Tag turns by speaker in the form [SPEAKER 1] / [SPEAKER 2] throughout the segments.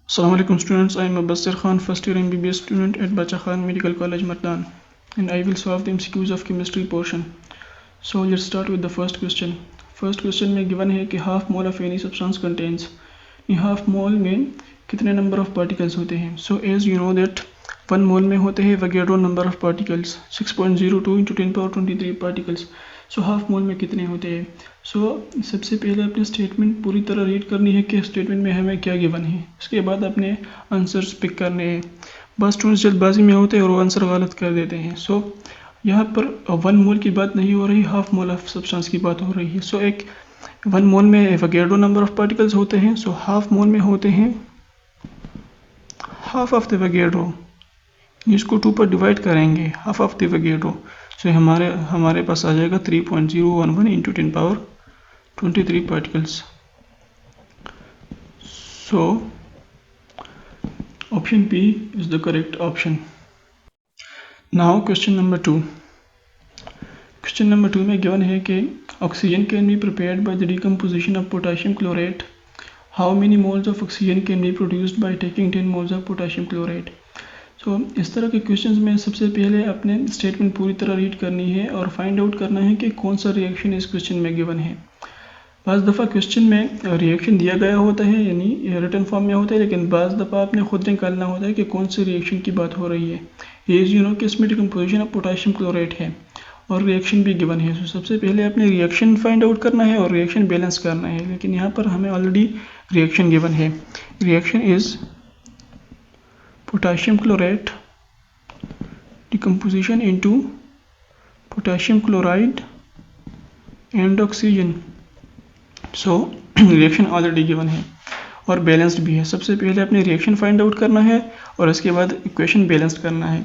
[SPEAKER 1] Assalamualaikum students, I am Mubassir Khan, first year MBBS student at Bacha Khan Medical College Mardan, and I will solve the MCQs of chemistry portion. So let's start with the first question. First question में given है कि half mole of any substance contains, half mole में कितने number of particles होते हैं. So as you know that 1 mole में होते हैं Avogadro number of particles 6.02 into 10 power 23 particles. So half mole में कितने होते हैं. सबसे पहले अपने स्टेटमेंट पूरी तरह रीड करनी है कि स्टेटमेंट में हमें क्या गिवन है. उसके बाद अपने आंसर्स पिक करने हैं. बस स्टूडेंट्स जल्दबाजी में होते हैं और वो आंसर गलत कर देते हैं. यहाँ पर 1 मोल की बात नहीं हो रही, हाफ मोल ऑफ सब्सटेंस की बात हो रही है. एक 1 मोल में एवोगैड्रो नंबर ऑफ पार्टिकल्स होते हैं. हाफ मोल में होते हैं हाफ ऑफ द एवोगैड्रो. इसको 2 पर डिवाइड करेंगे, हाफ ऑफ द एवोगैड्रो. हमारे पास आ जाएगा 3.011 into 10 power 23 particles. Option B is the correct option. Now question number 2. Question number 2 में गिवन है कि oxygen can be prepared by the decomposition of potassium chlorate. How many moles of oxygen can be produced by taking 10 moles of potassium chlorate. इस तरह के questions में सबसे पहले अपने स्टेटमेंट पूरी तरह रीड करनी है और फाइंड आउट करना है कि कौन सा रिएक्शन इस क्वेश्चन में गिवन है. बाज़ दफ़ा क्वेश्चन में रिएक्शन दिया गया होता है, यानी रिटन फॉर्म में होता है, लेकिन बाज़ दफ़ा आपने खुद निकालना होता है कि कौन से रिएक्शन की बात हो रही है. एज यू नो कि इसमें डिकम्पोजिशन ऑफ पोटेशियम क्लोरेट है और रिएक्शन भी गिवन है. सबसे पहले अपने रिएक्शन फाइंड आउट करना है और रिएक्शन बैलेंस करना है, लेकिन यहाँ पर हमें ऑलरेडी रिएक्शन गिवन है. Reaction is potassium chlorate decomposition into potassium chloride and oxygen. Reaction already given है और बैलेंस्ड भी है. सबसे पहले अपने रिएक्शन फाइंड आउट करना है और उसके बाद इक्वेशन बैलेंस करना है.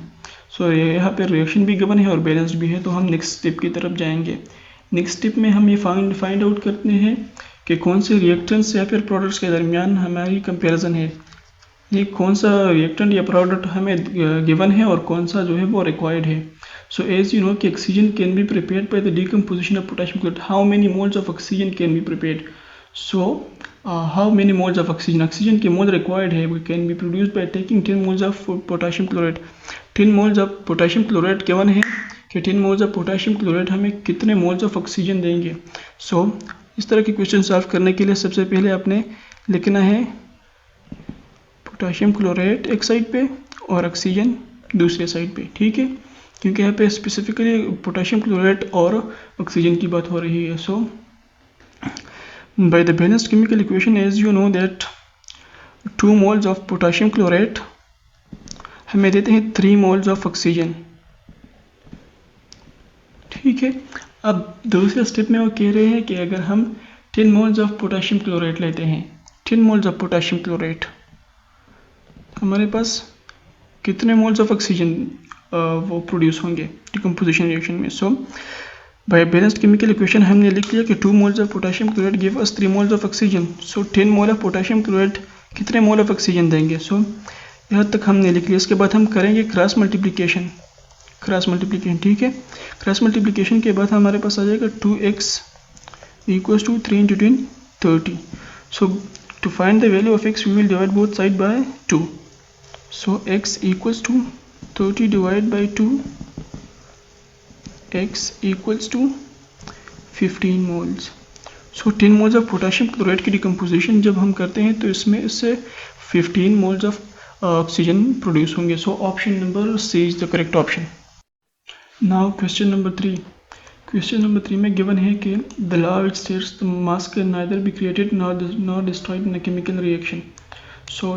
[SPEAKER 1] यहाँ पर रिएक्शन भी गिवन है और बैलेंस्ड भी है. तो हम नेक्स्ट स्टेप की तरफ जाएंगे. नेक्स्ट स्टेप में हम ये फाइंड आउट करते हैं कि कौन से रिएक्टेंट्स या फिर प्रोडक्ट्स के दरमियान हमारी कंपैरिजन है, ये कौन सा रिएक्टेंट या प्रोडक्ट हमें गिवन है और कौन सा जो है वो रिक्वायर्ड है. एज यू नो कि oxygen can be prepared by the decomposition of potassium chloride. How many moles of oxygen can be prepared. How many moles of oxygen के मोल रिक्वायर्ड है can be produced by taking 10 moles of potassium chloride. 10 moles of potassium chloride given है कि 10 moles of potassium chloride हमें कितने moles of oxygen देंगे. इस तरह के क्वेश्चन सॉल्व करने के लिए सबसे पहले आपने लिखना है पोटेशियम क्लोराइड एक साइड पे और ऑक्सीजन दूसरे साइड पे. ठीक है, क्योंकि यहाँ पे स्पेसिफिकली पोटेशियम क्लोराइड और ऑक्सीजन की बात हो रही है. By the balanced chemical equation as you know that 2 moles of potassium chloride हमें देते हैं 3 मोल्स ऑफ ऑक्सीजन. ठीक है, अब दूसरे स्टेप में वो कह रहे हैं कि अगर हम 10 मोल्स ऑफ पोटेशियम क्लोराइड लेते हैं, 10 मोल्स ऑफ पोटेशियम क्लोराइड, हमारे पास कितने मोल्स ऑफ ऑक्सीजन वो प्रोड्यूस होंगे डिकम्पोजिशन रिएक्शन में. बाय बैलेंस्ड केमिकल इक्वेशन हमने लिख लिया कि 2 moles of potassium chloride give us 3 moles of oxygen. 10 mole of potassium chloride कितने मोल ऑफ ऑक्सीजन देंगे. यहाँ तक हमने लिख लिया. इसके बाद हम करेंगे क्रॉस मल्टीप्लिकेशन. ठीक है, क्रॉस मल्टीप्लिकेशन के बाद हमारे पास आ जाएगा 2x equals to 3 into 10 30. To find the value of x we will divide both side by 2. X equals to 30 divided by 2, x equals to 15 moles. 10 moles of potassium chloride की decomposition जब हम करते हैं तो इससे 15 moles of ऑक्सीजन प्रोड्यूस होंगे. Option number C is the correct option. Now question number 3. Question number 3 में given है कि the law it states the mass can neither be created nor destroyed in a chemical reaction.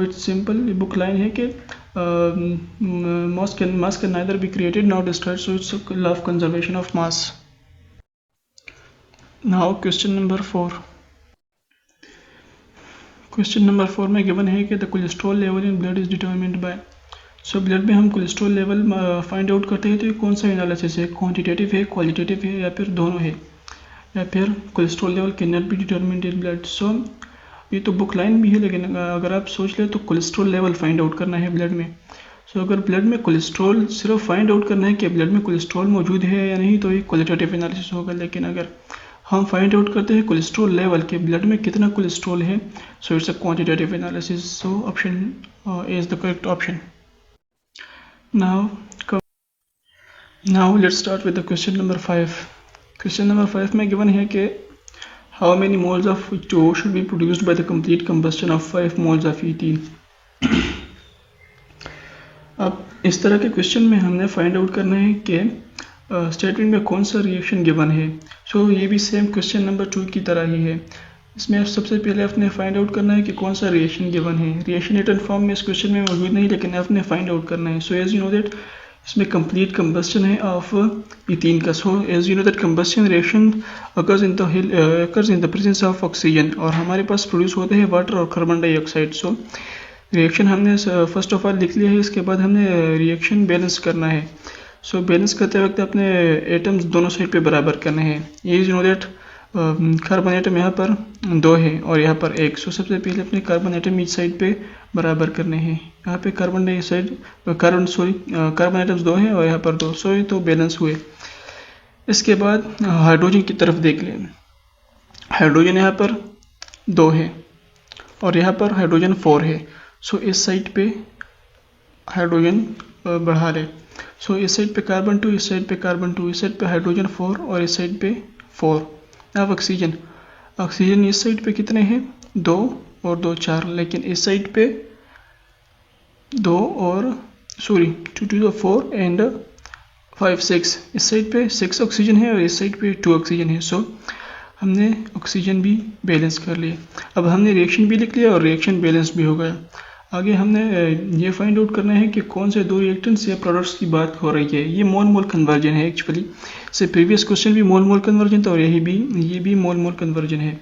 [SPEAKER 1] It's simple. Book line है कि mass can neither be created nor destroyed. It's law of conservation of mass. Now question number 4. Question number 4 में given है कि the cholesterol level in blood is determined bye. Blood में हम cholesterol level find out करते हैं तो ये कौन सा एनालिसिस है, क्वांटिटेटिव है, क्वालिटेटिव है, या फिर दोनों है, या फिर cholesterol level can not be determined in blood. ये तो बुक लाइन भी है, लेकिन अगर आप सोच ले तो कोलेस्ट्रॉल लेवल फाइंड आउट करना है ब्लड में. अगर ब्लड में कोलेस्ट्रॉल सिर्फ फाइंड आउट करना है कि ब्लड में कोलेस्ट्रॉल मौजूद है या नहीं, तो ये क्वालिटेटिव एनालिसिस होगा. लेकिन अगर हम फाइंड आउट करते हैं कोलेस्ट्रॉल लेवल के ब्लड में कितना कोलेस्ट्रॉल है. So it's a quantitative analysis. So option A is the correct option. Now let's start with the question number 5. Question number 5 में given है कि how many moles of H2O should be produced by the complete combustion of 5 moles of ethene. अब इस तरह के question में हमने find out करना है कि स्टेटमेंट में कौन सा रिएक्शन गिवन है. सो ये भी सेम क्वेश्चन नंबर 2 की तरह ही है. इसमें सबसे पहले आपने फाइंड आउट करना है कि कौन सा रिएक्शन गिवन है. रिएक्शन रिटन फॉर्म में इस क्वेश्चन में मौजूद नहीं, लेकिन आपने फाइंड आउट करना है. So as you know that इसमें कंप्लीट कंबस्शन है ऑफ इथीन का. So as you know that combustion reaction occurs in the presence of oxygen, और हमारे पास प्रोड्यूस होते हैं वाटर और कार्बन डाइऑक्साइड. सो रिएक्शन हमने फर्स्ट ऑफ ऑल लिख लिया है. इसके बाद हमने रिएक्शन बैलेंस करना है. सो बैलेंस करते वक्त अपने एटम्स दोनों साइड पे बराबर करने हैं. As you know that carbon atom यहाँ पर 2 है और यहाँ पर 1. सो सबसे पहले अपने कार्बन एटम ईच साइड पे बराबर करने हैं. यहाँ पे कार्बन एटम्स 2 हैं और यहाँ पर 2. सो ये तो बैलेंस हुए. इसके बाद हाइड्रोजन की तरफ देख लें. हाइड्रोजन यहाँ पर 2 है और यहाँ पर हाइड्रोजन 4 है. सो इस साइड पे हाइड्रोजन बढ़ा ले. सो इस साइड पे कार्बन 2, इस साइड पे कार्बन 2, इस साइड पे हाइड्रोजन 4 और इस साइड पे 4. अब ऑक्सीजन इस साइड पे कितने हैं? 2 और 2 4, लेकिन इस साइड पे 2 और 2 2 4 एंड 5 6. इस साइड पे 6 ऑक्सीजन है और इस साइड पे 2 ऑक्सीजन है. सो हमने ऑक्सीजन भी बैलेंस कर लिया. अब हमने रिएक्शन भी लिख लिया और रिएक्शन बैलेंस भी हो गया. आगे हमने ये फाइंड आउट करना है कि कौन से 2 रिएक्टेंट्स या प्रोडक्ट्स की बात हो रही है. ये मोल मोल कन्वर्जन है एक्चुअली. से प्रीवियस क्वेश्चन भी मोल मोल कन्वर्जन था और ये भी मोल मोल कन्वर्जन है.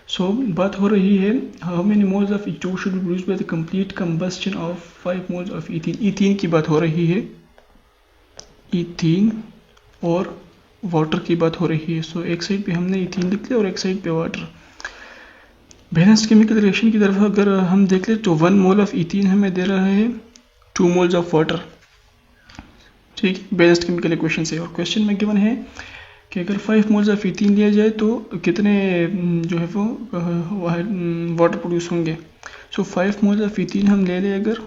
[SPEAKER 1] सो बात हो रही है how many moles of H2O should be produced by the complete combustion of 5 moles of ethene. Ethene की बात हो रही है. ईथीन और वाटर की बात हो रही है. सो एक साइड पे हमने ईथीन लिख लिया और एक साइड पे वाटर. बैलेंस्ड केमिकल रिएक्शन की तरफ अगर हम देख ले तो 1 मोल ऑफ ईथीन हमें दे रहा है 2 मोल्स ऑफ वाटर. ठीक, बैलेंस्ड केमिकल इक्वेशन से. और क्वेश्चन में गिवन है कि अगर 5 मोल्स ऑफ ईथीन लिया जाए तो कितने जो है वो वाटर प्रोड्यूस होंगे. सो 5 मोल्स ऑफ ईथीन हम ले लें, अगर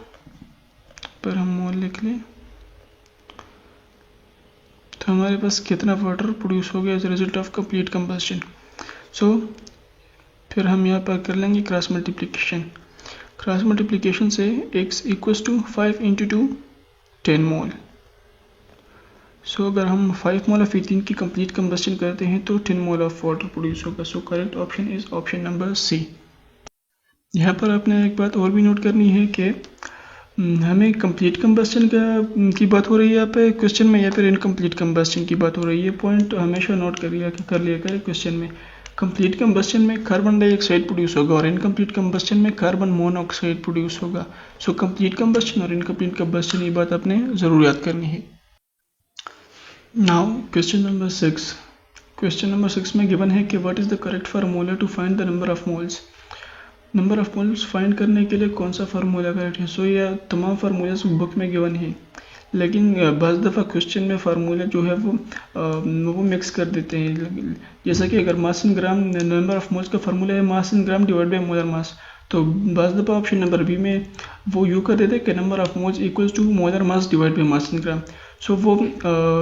[SPEAKER 1] पर हम मोल लिख लें तो हमारे पास कितना वाटर प्रोड्यूस हो गया as a result of complete combustion. So फिर हम यहाँ पर कर लेंगे क्रॉस मल्टीप्लिकेशन. क्रॉस मल्टीप्लिकेशन से x equals to 5 into 2 10 mole. So अगर हम 5 मोल ऑफ ईथीन की कंप्लीट कंबस्शन करते हैं तो 10 मोल ऑफ वाटर प्रोड्यूस होगा. So correct option is option number C. यहाँ पर आपने एक बात और भी नोट करनी है कि हमें कंप्लीट कंबस्शन की बात हो रही है यहाँ पे क्वेश्चन में, या फिर इनकम्प्लीट कंबस्शन की बात हो रही है. पॉइंट हमेशा नोट कर लिया करें क्वेश्चन में. कंप्लीट कंबस्शन में कार्बन डाइऑक्साइड प्रोड्यूस होगा और इनकम्प्लीट कंबस्शन में कार्बन मोनोऑक्साइड प्रोड्यूस होगा. सो कंप्लीट कंबस्शन और इनकम्प्लीट कंबस्शन, ये बात आपने ज़रूर याद करनी है. Now question number 6. Question number 6 में गिवन है कि what is the correct formula to find the number of moles. Number of moles find करने के लिए कौन सा फार्मूला करेक्ट है. सो यह तमाम फार्मूलाज बुक में गिवन है, लेकिन बाज़ दफ़ा क्वेश्चन में फार्मूला जो है वो मिक्स कर देते हैं. जैसा कि अगर mass in gram, number of moles का फार्मूला है mass in gram divide by molar mass, तो बाज़ दफ़ा ऑप्शन नंबर बी में वो यू कर देते हैं कि number of moles equals to molar mass divide by mass in gram. So वो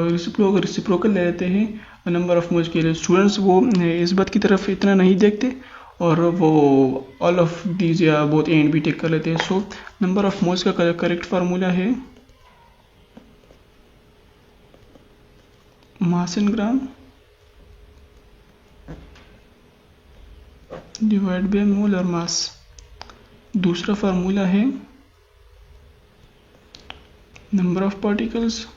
[SPEAKER 1] रिसिप्रोकल ले लेते हैं नंबर ऑफ मोल्स के लिए. स्टूडेंट्स वो इस बात की तरफ इतना नहीं देखते और वो ऑल ऑफ दीज या both A and B take कर लेते हैं. सो नंबर ऑफ मोल्स का करेक्ट फार्मूला है mass in gram divide by molar mass. दूसरा फार्मूला है number of particles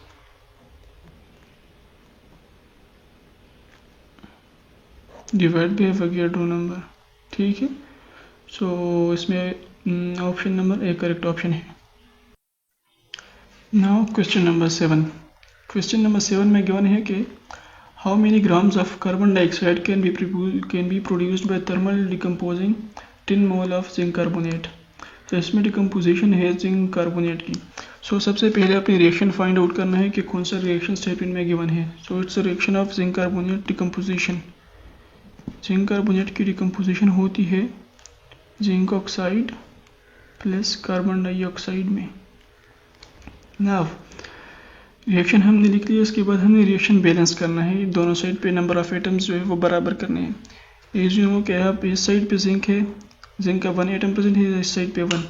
[SPEAKER 1] divide by Avogadro number. ठीक है. सो इसमें option number A correct option है. Now question number 7. Question number 7 में given है कि how many grams of carbon dioxide can be produced by thermal decomposing 10 mole of zinc carbonate. तो इसमें decomposition है जिंक कार्बोनेट की. सो सबसे पहले अपनी रिएक्शन फाइंड आउट करना है कि कौन सा रिएक्शन स्टेटमेंट में गिवन है. So it's a reaction of zinc carbonate decomposition. Zinc carbonate की डिकम्पोजिशन होती है zinc oxide plus carbon dioxide में। नाउ रिएक्शन हमने लिख लिया, इसके बाद हमें रिएक्शन बैलेंस करना है। दोनों साइड पे नंबर ऑफ एटम्स जो है वो बराबर करने हैं। एज यू नो कि आप इस साइड पे जिंक है, जिंक का 1 एटम प्रेजेंट है, इस साइड पे 1,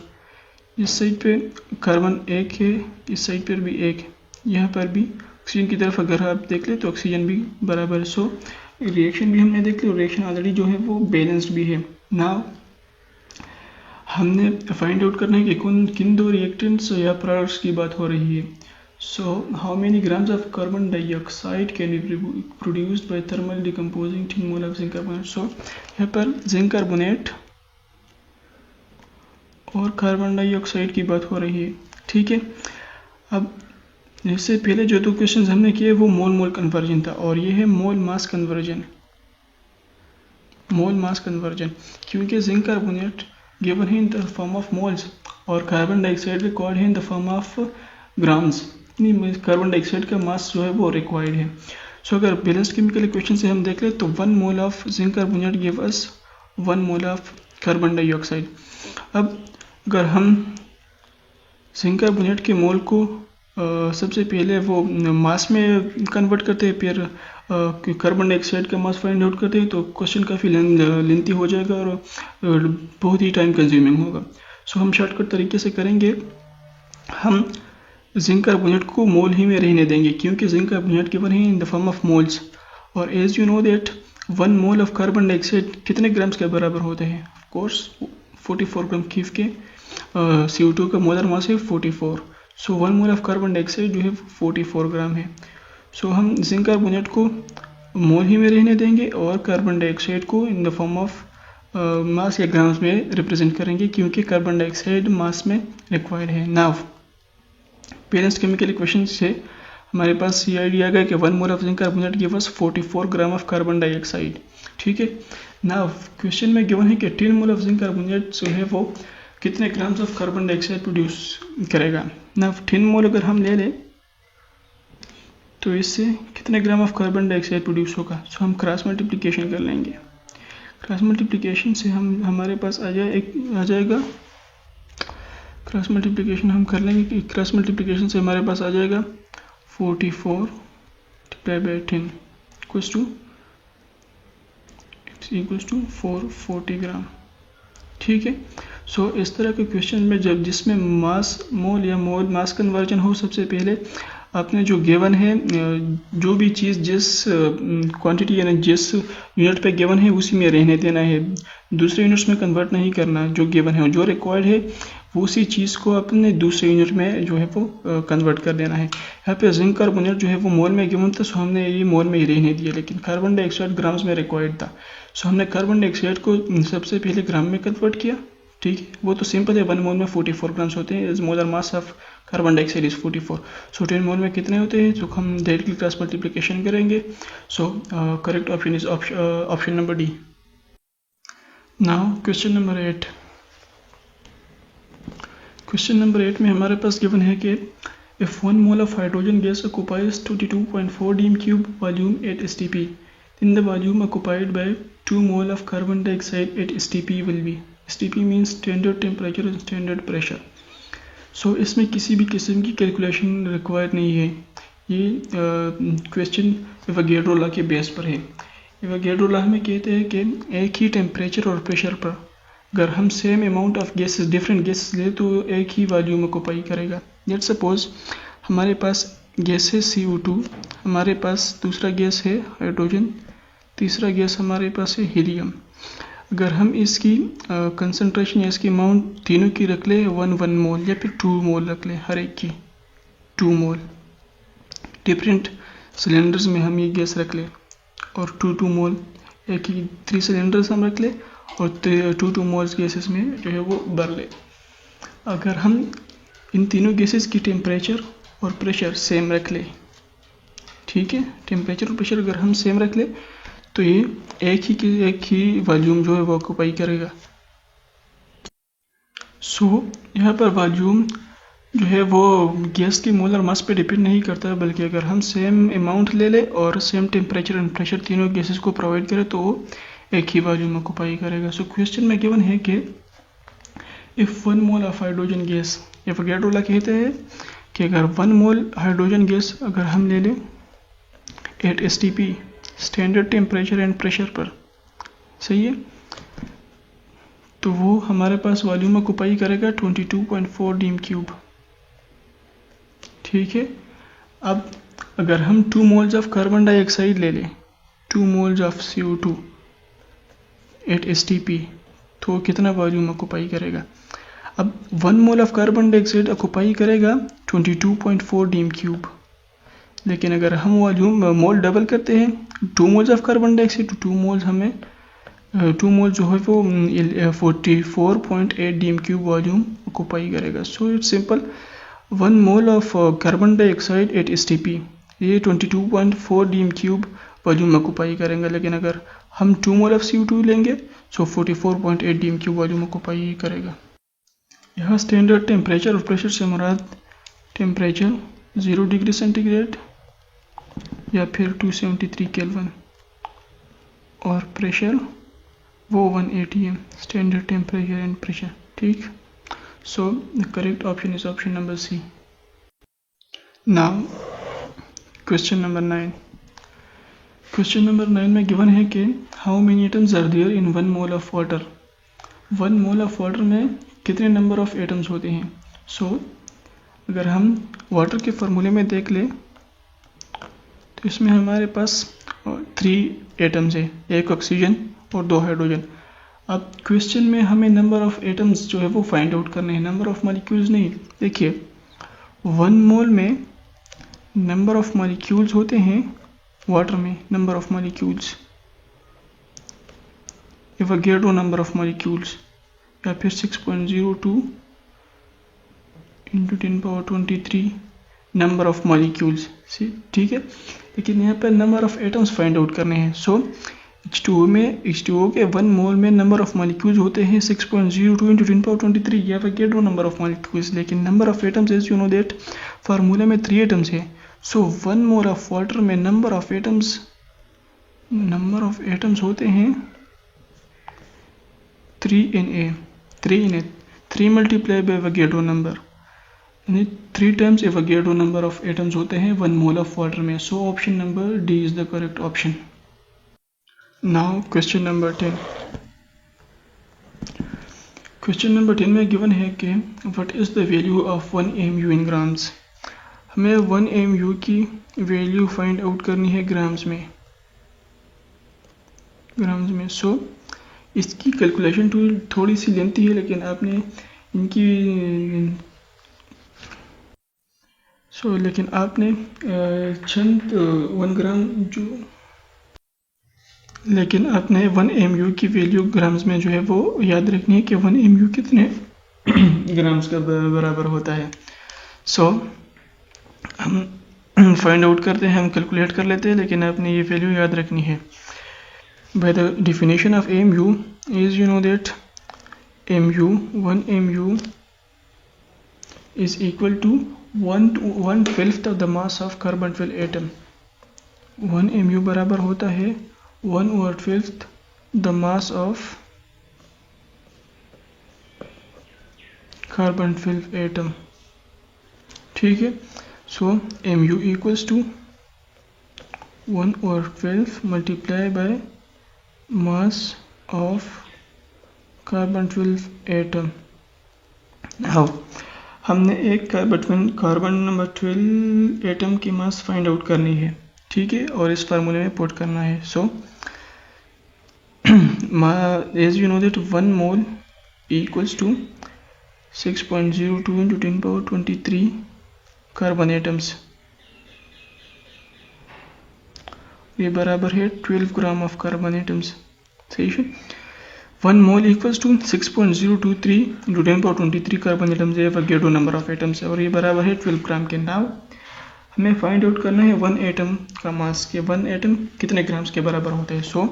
[SPEAKER 1] इस साइड पे कार्बन 1 है, इस साइड पर भी 1, यहाँ पर भी ऑक्सीजन की तरफ अगर आप देख ले तो ऑक्सीजन भी बराबर है। सो रिएक्शन भी हमने देख लिया, रिएक्शन ऑलरेडी जो है वो बैलेंस्ड भी है। नाउ हमने फाइंड आउट करना है कि किन दो रिएक्टेंट्स या प्रोडक्ट्स की बात हो रही है। So how many grams of carbon dioxide can be produced by thermal decomposing 10 mole of zinc carbonate. So यहाँ पर जिंक कार्बोनेट और कार्बन डाइऑक्साइड की बात हो रही है, ठीक है। अब इससे पहले जो दो क्वेश्चंस हमने किए वो मोल मोल कन्वर्जन था, और ये है मोल मास कन्वर्जन। मोल मास कन्वर्जन क्योंकि जिंक कार्बोनेट गिवन है in the form of moles और कार्बन डाइऑक्साइड रिक्वायर्ड है in the form of grams. Carbon dioxide का मास जो है वो रिक्वायर्ड है। सो अगर बैलेंस्ड केमिकल इक्वेशन से हम देख ले तो 1 mole of zinc carbonate give us 1 mole of carbon dioxide. अब अगर हम जिंक कार्बोनेट के मोल को सबसे पहले वो मास में कन्वर्ट करते हैं, फिर कार्बन डाइऑक्साइड का मास फाइंड आउट करते हैं, तो क्वेश्चन काफ़ी लेंथी हो जाएगा और बहुत ही टाइम कंज्यूमिंग होगा। सो हम शॉर्टकट तरीके से करेंगे, हम जिंक कार्बोनेट को मोल ही में रहने देंगे क्योंकि जिंक कार्बोनेट गिवन है in the form of moles. और as you know that 1 mole of carbon dioxide कितने ग्राम्स के बराबर होते हैं? ऑफ कोर्स 44 ग्राम के CO2 का मोलर मास है 44। सो 1 मोल ऑफ कार्बन डाइऑक्साइड जो है 44 ग्राम है। सो हम जिंक कार्बोनेट को मोल ही में रहने देंगे और कार्बन डाइऑक्साइड को इन द फॉर्म ऑफ मास या ग्राम्स में रिप्रेजेंट करेंगे क्योंकि कार्बन डाइऑक्साइड मास में रिक्वायर्ड है। नाउ बैलेंस्ड केमिकल इक्वेशन से हमारे पास ये आइडिया आ गया कि 1 mole of zinc carbonate give us 44 gram of carbon dioxide, ठीक है। नाउ क्वेश्चन में गिवन है कि 10 मोल ऑफ जिंक कार्बोनेट जो है वो कितने grams of carbon dioxide produce करेगा। ना 10 मोल अगर हम ले लें तो इससे कितने gram of carbon dioxide produce होगा। सो हम क्रॉस मल्टीप्लिकेशन कर लेंगे। क्रॉस मल्टीप्लिकेशन से हमारे पास आ जाएगा क्रॉस मल्टीप्लिकेशन हम कर लेंगे कि क्रॉस मल्टीप्लिकेशन से हमारे पास आ जाएगा 44 डिवाइड बाय 10 इक्वल्स टू 440 ग्राम, ठीक है। सो इस तरह के क्वेश्चन में जब जिसमें मास मोल या मोल मास कन्वर्जन हो, सबसे पहले आपने जो गिवन है जो भी चीज़ जिस क्वांटिटी यानी जिस यूनिट पे गिवन है उसी में रहने देना है, दूसरे यूनिट्स में कन्वर्ट नहीं करना। जो गिवन है जो रिक्वायर्ड है वो उसी चीज़ को अपने दूसरे यूनिट में जो है वो कन्वर्ट कर देना है। यहाँ पे जिंक कार्बोनेट जो है वो मोल में गिवन था, सो हमने ये मोल में ही रहने दिया, लेकिन कार्बन डाइऑक्साइड ग्राम्स में रिक्वायर्ड था। सो हमने कार्बन डाइऑक्साइड को सबसे पहले ग्राम में कन्वर्ट किया, ठीक है। वो तो सिंपल है, 1 मोल में 44 ग्राम्स होते हैं, molar mass of carbon dioxide is 44। सो 10 मोल में कितने होते हैं, जो हम डायरेक्टली क्रॉस मल्टीप्लिकेशन करेंगे। सो correct option is option number D. Now question number 8। Question number 8 में हमारे पास गिवन है कि if 1 mole of hydrogen gas occupies 22.4 dm³ volume at STP, then the volume occupied by 2 mole of carbon dioxide at STP will be, STP means standard temperature and standard pressure। सो इसमें किसी भी किस्म की calculation required नहीं है, ये question Avogadro law के base पर है। एवोगैड्रो लॉ में कहते हैं कि एक ही टेम्परेचर और प्रेशर पर अगर हम same amount of gases different gases ले तो एक ही वॉल्यूम ऑक्यूपाई करेगा। लेट्स सपोज हमारे पास गैस है CO2, हमारे पास दूसरा गैस है हाइड्रोजन, तीसरा गैस हमारे पास है हीलियम। अगर हम इसकी कंसंट्रेशन या इसकी अमाउंट तीनों की रख ले 1 मोल या फिर 2 मोल रख ले, हर एक की 2 मोल, डिफरेंट सिलेंडर्स में हम ये गैस रख ले और 2 मोल एक ही 3 सिलेंडर्स हम रख ले और 2 मोल्स गैसेस में जो है वो भर ले। अगर हम इन तीनों गैसेस की टेम्परेचर और प्रेशर सेम रख ले, ठीक है, टेम्परेचर और प्रेशर अगर हम सेम रख ले तो ये एक ही वॉल्यूम जो है वो ऑक्यूपाई करेगा। सो यहाँ पर वॉल्यूम जो है वो गैस की मोलर मास पे डिपेंड नहीं करता, बल्कि अगर हम सेम अमाउंट ले ले और सेम टेम्परेचर एंड प्रेशर तीनों गैसेस को प्रोवाइड करें तो एक ही वॉल्यूम ऑक्यूपाई करेगा। सो क्वेश्चन में गिवन है कि if 1 mole of hydrogen gas, Avogadro law कहते हैं कि अगर 1 मोल हाइड्रोजन गैस अगर हम ले लें at STP standard temperature and pressure पर, सही है, तो वो हमारे पास वॉल्यूम ऑक्यूपाई करेगा 22.4 डीम क्यूब। ठीक है। अब अगर हम 2 मोल्स ऑफ कार्बन डाइऑक्साइड ले लें, 2 moles of CO2 eight STP, तो कितना वॉल्यूम ऑक्यूपाई करेगा? अब 1 mole of carbon dioxide occupy करेगा 22.4 डीम क्यूब, लेकिन अगर हम वॉल्यूम मोल डबल करते हैं 2 मोल्स ऑफ कार्बन डाइऑक्साइड तो 2 मोल्स हमें 2 मोल जो है वो 44.8 डीम क्यूब वॉल्यूम ऑक्यूपाई करेगा। So it's simple, 1 mole of carbon dioxide eight STP ये 22.4 डीम क्यूब वॉल्यूम ऑक्यूपाई करेंगे, लेकिन अगर हम 2 मोल ऑफ CO2 लेंगे तो 44.8 डीम क्यूब वॉल्यूम ऑक्यूपाई करेगा। यहाँ स्टैंडर्ड टेम्परेचर और प्रेशर से मुराद टेम्परेचर 0 डिग्री सेंटीग्रेड या फिर 273 केल्विन और प्रेशर वो 1 atm standard temperature and pressure. ठीक, so the correct option is option number C। Now question number 9। Question number 9 में गिवन है कि how many atoms are there in 1 mole of water. 1 mole of water में कितने number of atoms होते हैं? सो अगर हम वाटर के फार्मूले में देख लें तो इसमें हमारे पास 3 एटम्स है, एक ऑक्सीजन और 2 हाइड्रोजन। अब क्वेश्चन में हमें नंबर ऑफ एटम्स जो है वो फाइंड आउट करने हैं, नंबर ऑफ मॉलिक्यूल्स नहीं। देखिए 1 मोल में नंबर ऑफ मॉलिक्यूल्स होते हैं, वाटर में number of molecules, Avogadro number of molecules या फिर 6.02 × 10⁻23 नंबर ऑफ मॉलिक्यूल्स। ठीक है, लेकिन यहाँ पर number of atoms find out करने हैं। सो H2O के 1 मोल में नंबर ऑफ मॉलिक्यूल्स होते हैं 6.02 × 10⁻23 ये एवोगैड्रो नंबर ऑफ मॉलिक्यूल्स, लेकिन number of atoms is you know that फार्मूले में 3 एटम्स है। सो 1 मोल ऑफ वाटर में नंबर ऑफ एटम्स होते हैं 3 मल्टीप्लाई बाय एवोगैड्रो नंबर, यानी 3 times Avogadro number of atoms होते हैं 1 मोल ऑफ वाटर में। सो option number D is the correct option. Now question number 10। Question number 10 में given है कि what is the value of 1 AMU in grams. हमें 1 AMU की value find out करनी है ग्राम्स में। सो इसकी कैलकुलेशन टूल थोड़ी सी लेंथी है, लेकिन आपने लेकिन आपने चंद 1 ग्राम जो, लेकिन आपने 1 AMU की वैल्यू ग्राम्स में जो है वो याद रखनी है कि 1 AMU कितने ग्राम्स का बराबर होता है। सो हम फाइंड आउट करते हैं, हम कैलकुलेट कर लेते हैं, लेकिन आपने ये वैल्यू याद रखनी है। By the definition of AMU is you know that AMU 1 AMU is equal to 1/12 of the mass of carbon 12 atom। 1 AMU बराबर होता है 1/12 the mass of carbon 12 atom। ठीक है, सो MU equals to 1/12 multiply by mass of carbon 12 atom। Now हमने एक carbon number 12 atom की mass find out करनी है, ठीक है, और इस फार्मूले में पुट करना है। So as you know that 1 mole equals to 6.02 × 10⁻23 carbon atoms, ये बराबर है 12 ग्राम ऑफ कार्बन एटम्स। सही है, 1 mole equals to 6.023 × 10⁻23 carbon atoms है एवोगैड्रो नंबर ऑफ एटम्स है, और ये बराबर है 12 ग्राम के। नाउ हमें फाइंड आउट करना है 1 एटम का मास के, 1 एटम कितने ग्राम्स के बराबर होता है। सो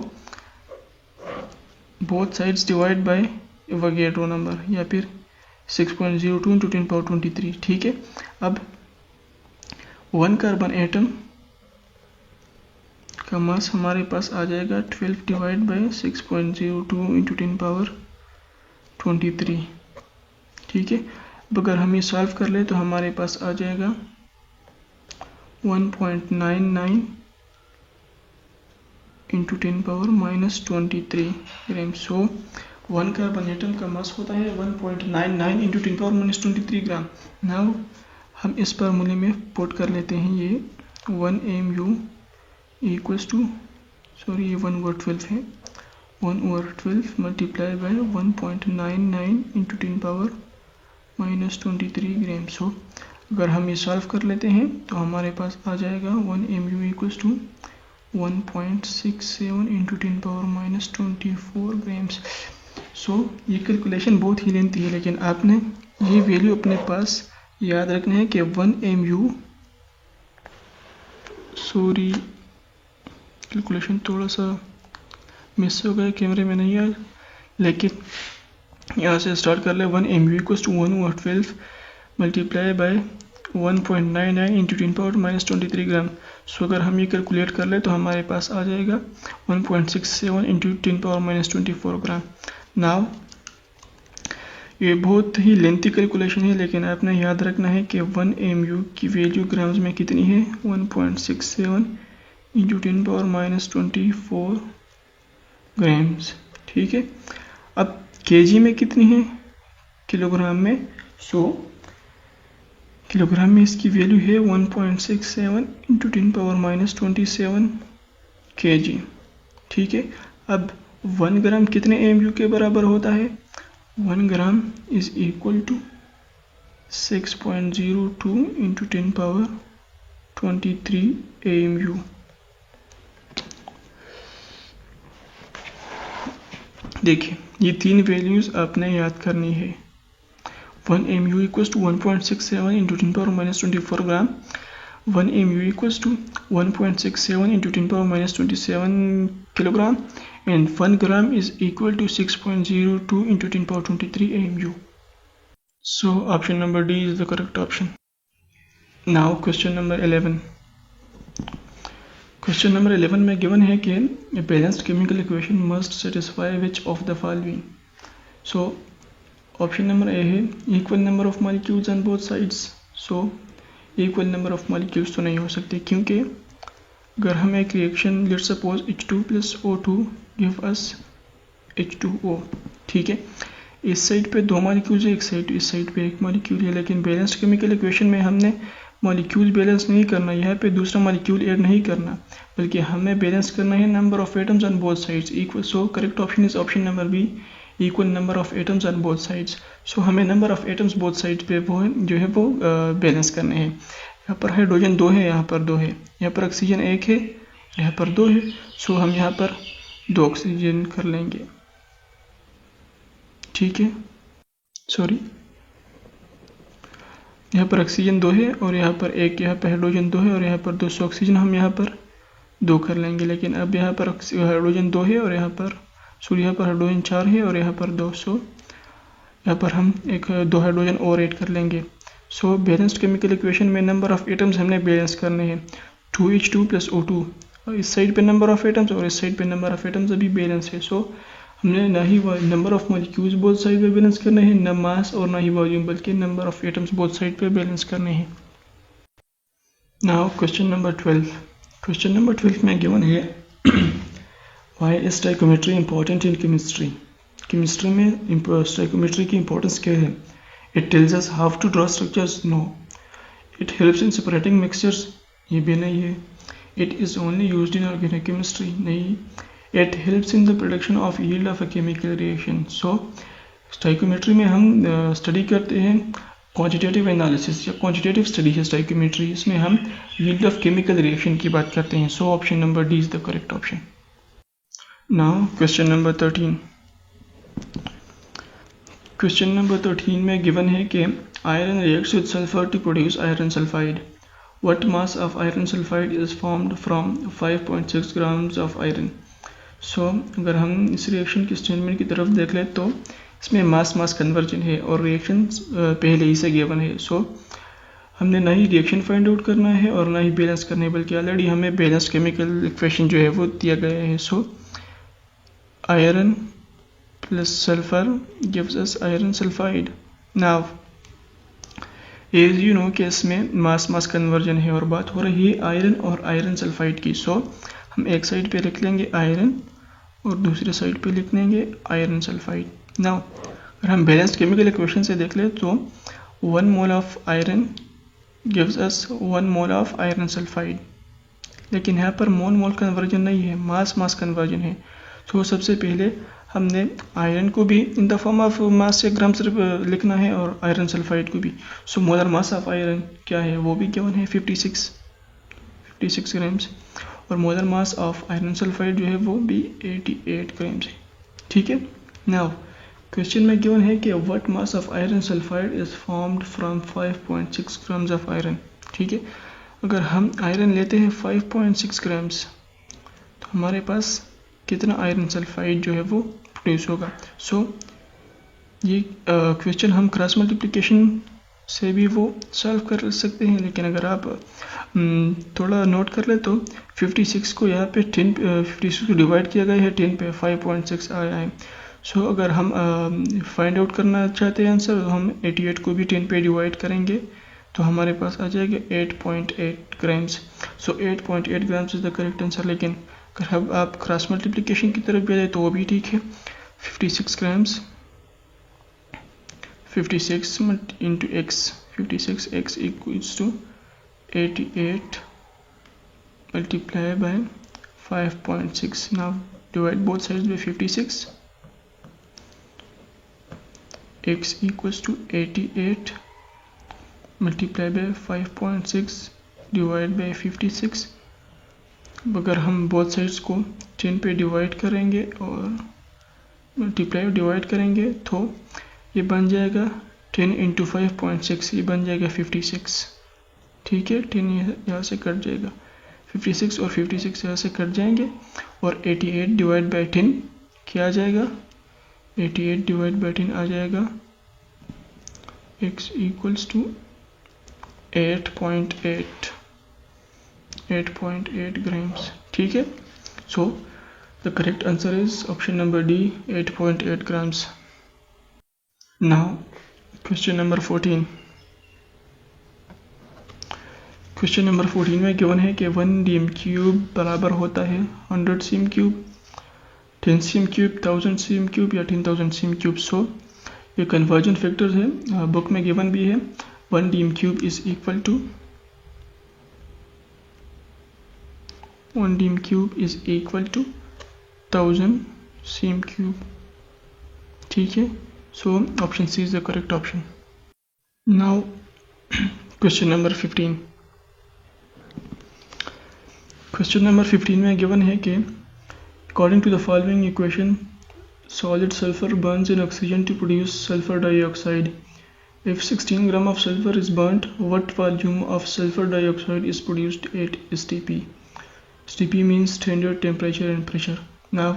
[SPEAKER 1] both sides divide by Avogadro number या फिर 6.02 × 10⁻23। ठीक है, अब 1 कार्बन एटम का मास हमारे पास आ जाएगा 12 डिवाइड बाई 6.02 इंटू 10 पावर 23। ठीक है, अब अगर हम ये सॉल्व कर ले तो हमारे पास आ जाएगा 1.99 इंटू 10 पावर -23 ग्राम। सो 1 कार्बन एटम का मास होता है 1.99 इंटू 10 पावर -23 ग्राम। नाउ हम इस फार्मूले में पुट कर लेते हैं ये 1 mu इक्वल्स टू, सॉरी ये 1/12 है, 1/12 multiply by 1.99 into 10 power -23 gram. So अगर हम ये सॉल्व कर लेते हैं तो हमारे पास आ जाएगा 1 mu equals to 1.67 into 10 power -24 grams. So ये कैलकुलेशन बहुत ही लेंथी है, लेकिन आपने ये वैल्यू अपने पास याद रखना है कि 1 mu, सॉरी कैलकुलेशन थोड़ा सा मिस हो गया, कैमरे में नहीं आया, लेकिन यहाँ से स्टार्ट कर ले। 1 mu equals to 1/12 multiply by 1.99 into 10 power -23 gram. So अगर हम ये कैलकुलेट कर ले तो हमारे पास आ जाएगा 1.67 इंटू 10 पावर -24 ग्राम। नाउ ये बहुत ही लेंथी कैलकुलेशन है, लेकिन आपने याद रखना है कि 1 mu की वैल्यू ग्राम्स में कितनी है, 1.67 इंटू 10 पावर -24 ग्राम्स। ठीक है, अब केजी में कितनी है, किलोग्राम में। सो किलोग्राम में इसकी वैल्यू है 1.67 इंटू 10 पावर -27 kg। ठीक है, अब 1 ग्राम कितने mu के बराबर होता है, 1 gram is equal to 6.02 into 10 power 23 AMU। देखिए ये तीन वैल्यूज आपने याद करनी है। 1 mu equals to 1.67 into 10 power -24 gram, 1 mu equals to 1.67 into 10 power -27 kilogram, and 1 gram is equal to 6.02 into 10 power 23 AMU. So option number D is the correct option. Now question number 11. Question number 11 में given है कि a balanced chemical equation must satisfy which of the following. So option number A है equal number of molecules on both sides. So equal number of molecules तो नहीं हो सकते, क्योंकि अगर हम एक reaction let suppose H2 plus O2 give us H2O, ठीक है, इस साइड पे 2 मॉलिक्यूल्स है, एक साइड इस साइड पे 1 मॉलिक्यूल है, लेकिन बैलेंस्ड केमिकल इक्वेशन में हमने मॉलिक्यूल बैलेंस नहीं करना, यहाँ पे दूसरा मॉलिक्यूल ऐड नहीं करना, बल्कि हमें बैलेंस करना है number of atoms on both sides equal. So correct option is option number B, equal number of atoms on both sides. So हमें number of atoms both side पे वो जो है वो बैलेंस करने हैं। यहाँ पर हाइड्रोजन 2 है, यहाँ पर 2 है, यहाँ पर ऑक्सीजन 1 है, यहाँ पर 2 है। सो हम यहाँ पर 2 ऑक्सीजन कर लेंगे, ठीक है, सॉरी यहाँ पर ऑक्सीजन 2 है और यहाँ पर 1, यहाँ पर हाइड्रोजन 2 है और यहाँ पर 200 ऑक्सीजन हम यहाँ पर 2 कर लेंगे। लेकिन अब यहाँ पर हाइड्रोजन 2 है और यहाँ पर यहाँ पर हाइड्रोजन 4 है और यहाँ पर 200, यहाँ पर हम 2 हाइड्रोजन और ऐड कर लेंगे। सो बैलेंस्ड केमिकल इक्वेशन में नंबर ऑफ एटम्स हमने बैलेंस करने हैं, 2H2 प्लस O2, इस साइड पे नंबर ऑफ एटम्स और इस साइड पे नंबर ऑफ एटम्स अभी बैलेंस है। सो हमने ना ही number of molecules both side पे बैलेंस करने हैं, न मास और ना ही वॉल्यूम, बल्कि number of atoms both side पे बैलेंस करने हैं। Now question number 12। Question number 12 में गिवन है why is stoichiometry important in chemistry. Chemistry में स्टोइकोमेट्री की इंपॉर्टेंस क्या है? It tells us how to draw structures, no. It helps in separating mixtures, ये भी नहीं है। It is only used in organic chemistry, नहीं। It helps in the production of yield of a chemical reaction. So stoichiometry में हम study करते हैं quantitative analysis या क्वांटिटेटिव स्टडी है स्टोइकोमेट्री, इसमें हम yield of chemical reaction की बात करते हैं। So option number D is the correct option. Now question number 13। Question number 13 में गिवन है कि iron reacts with sulphur to produce iron sulphide. What mass of iron sulfide is formed from 5.6 grams of iron? सो अगर हम इस reaction की statement की तरफ देख लें तो इसमें मास कन्वर्जन है और रिएक्शन पहले ही से गिवन है। सो हमने ना ही रिएक्शन फाइंड आउट करना है और ना ही बैलेंस करना है, बल्कि ऑलरेडी हमें बैलेंस्ड केमिकल इक्वेशन जो है वो दिया गया है। So iron plus sulphur gives us iron sulphide. Now as you know कि इसमें मास कन्वर्जन है और बात हो रही है आयरन और आयरन सल्फाइड की। सो हम एक साइड पे लिख लेंगे आयरन और दूसरे साइड पे लिख लेंगे आयरन सल्फाइड। नाउ अगर हम बैलेंस्ड केमिकल इक्वेशन से देख ले तो 1 mole of iron gives us 1 mole of iron sulphide, लेकिन यहाँ पर मोल कन्वर्जन नहीं है, मास कन्वर्जन है। तो सबसे पहले हमने आयरन को भी इन द फॉर्म ऑफ मास या ग्राम सिर्फ लिखना है और आयरन सल्फाइड को भी। So molar mass of iron क्या है, वो भी गिवन है 56 ग्राम्स, और molar mass of iron sulphide जो है वो भी 88 ग्राम्स है। ठीक है। नाउ क्वेश्चन में गिवन है कि what mass of iron sulphide is formed from 5.6 grams of iron. ठीक है, अगर हम आयरन लेते हैं 5.6 ग्राम्स तो हमारे पास कितना आयरन सल्फाइड जो है वो प्रोड्यूस होगा। सो ये क्वेश्चन हम क्रॉस मल्टीप्लिकेशन से भी वो सॉल्व कर सकते हैं, लेकिन अगर आप थोड़ा नोट कर ले तो 56 को यहाँ पे 56 को डिवाइड किया गया है 10 पे, 5.6 आया है। सो अगर हम फाइंड आउट करना चाहते हैं आंसर, तो हम 88 को भी 10 पे डिवाइड करेंगे तो हमारे पास आ जाएगा 8.8 grams. So 8.8 grams is the correct answer. लेकिन अगर आप क्रॉस मल्टीप्लिकेशन की तरफ भी जाए तो वो भी ठीक है। 56 grams 56 into x, 56x equals to 88 multiply by 5.6। Now divide both sides by 56, x equals to 88 multiply by 5.6 divide by 56। अगर हम बोथ साइड्स को 10 पे डिवाइड करेंगे और मल्टीप्लाई डिवाइड करेंगे तो ये बन जाएगा 10 इंटू 5.6, ये बन जाएगा 56। ठीक है, 10 यहाँ से कट जाएगा, 56 और 56 यहाँ से कट जाएंगे और 88 डिवाइड बाई 10 क्या आ जाएगा, 88 डिवाइड बाई 10 आ जाएगा x इक्वल्स टू 8.8 ग्राम्स। ठीक है, so the correct answer is option number D, 8.8 grams. Now question number 14। Question number 14 में गिवन है कि 1 डीएम क्यूब बराबर होता है 100 cm cube, 10 cm cube, 1000 cm cube या 10,000 सीम क्यूब। सो ये कन्वर्जन फैक्टर्स है, बुक में गिवन भी है। 1 dm cube is equal to 1 dm cube is equal to 1000 cm cube. ठीक है, so option C is the correct option. Now question number 15। Question number 15 में given है कि according to the following equation, solid sulfur burns in oxygen to produce sulfur dioxide. If 16 gram of sulfur is burnt, what volume of sulfur dioxide is produced at STP? STP means standard temperature and pressure. Now,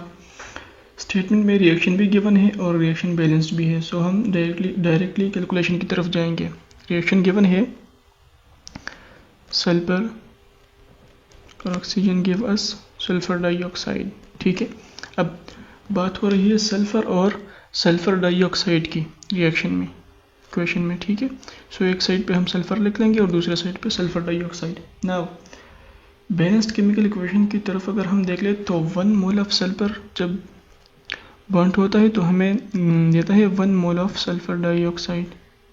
[SPEAKER 1] statement में reaction भी given है और reaction balanced भी है। So हम directly calculation की तरफ जाएंगे। रिएक्शन गिवन है सल्फर और oxygen give us sulphur dioxide. ठीक है, अब बात हो रही है सल्फर और सल्फर डाइऑक्साइड की रिएक्शन में, इक्वेशन में। ठीक है, सो एक साइड पे हम सल्फर लिख लेंगे और दूसरे साइड पे sulphur dioxide. Now balanced chemical equation की तरफ अगर हम देख ले तो 1 मोल ऑफ सल्फर जब बर्न्ट होता है तो हमें देता है 1 मोल ऑफ सल्फर डाइऑक्साइड।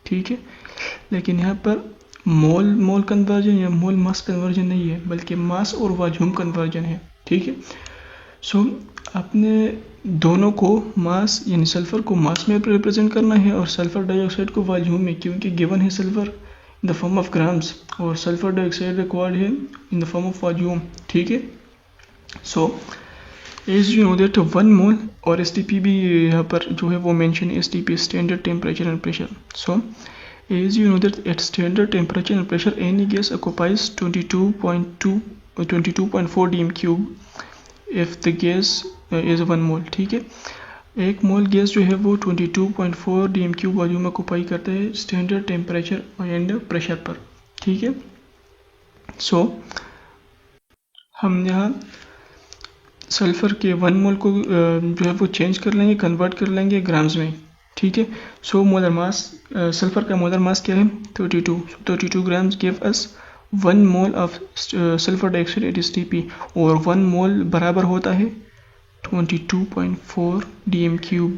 [SPEAKER 1] ठीक है, लेकिन यहाँ पर मोल कन्वर्जन या मोल मास कन्वर्जन नहीं है, बल्कि मास और वॉल्यूम कन्वर्जन है। ठीक है, सो आपने दोनों को मास यानी सल्फर को मास में रिप्रेजेंट करना है और सल्फर डाइऑक्साइड को वॉल्यूम में, क्योंकि गिवन है sulphur in the form of grams और सल्फर डाइऑक्साइड रिक्वायर्ड है in the form of volume. ठीक है, so as you know that 1 mole और STP भी यहाँ पर जो है वो मेंशन है, STP standard temperature and pressure. So as you know that at standard temperature and pressure any gas occupies 22.4 dm cube if the gas is 1 mole। ठीक है, 1 मोल गैस जो है वो 22.4 dm cube वॉल्यूम ऑक्युपाई करता है standard temperature and pressure पर। ठीक है। सो हम यहाँ सल्फ़र के 1 मोल को जो है वो चेंज कर लेंगे, कन्वर्ट कर लेंगे ग्राम्स में, ठीक है। सो मोलर मास, सल्फ़र का मोलर मास क्या है 32, 32 grams give us 1 mole of sulphur dioxide eight STP, और 1 मोल बराबर होता है 22.4 dm³,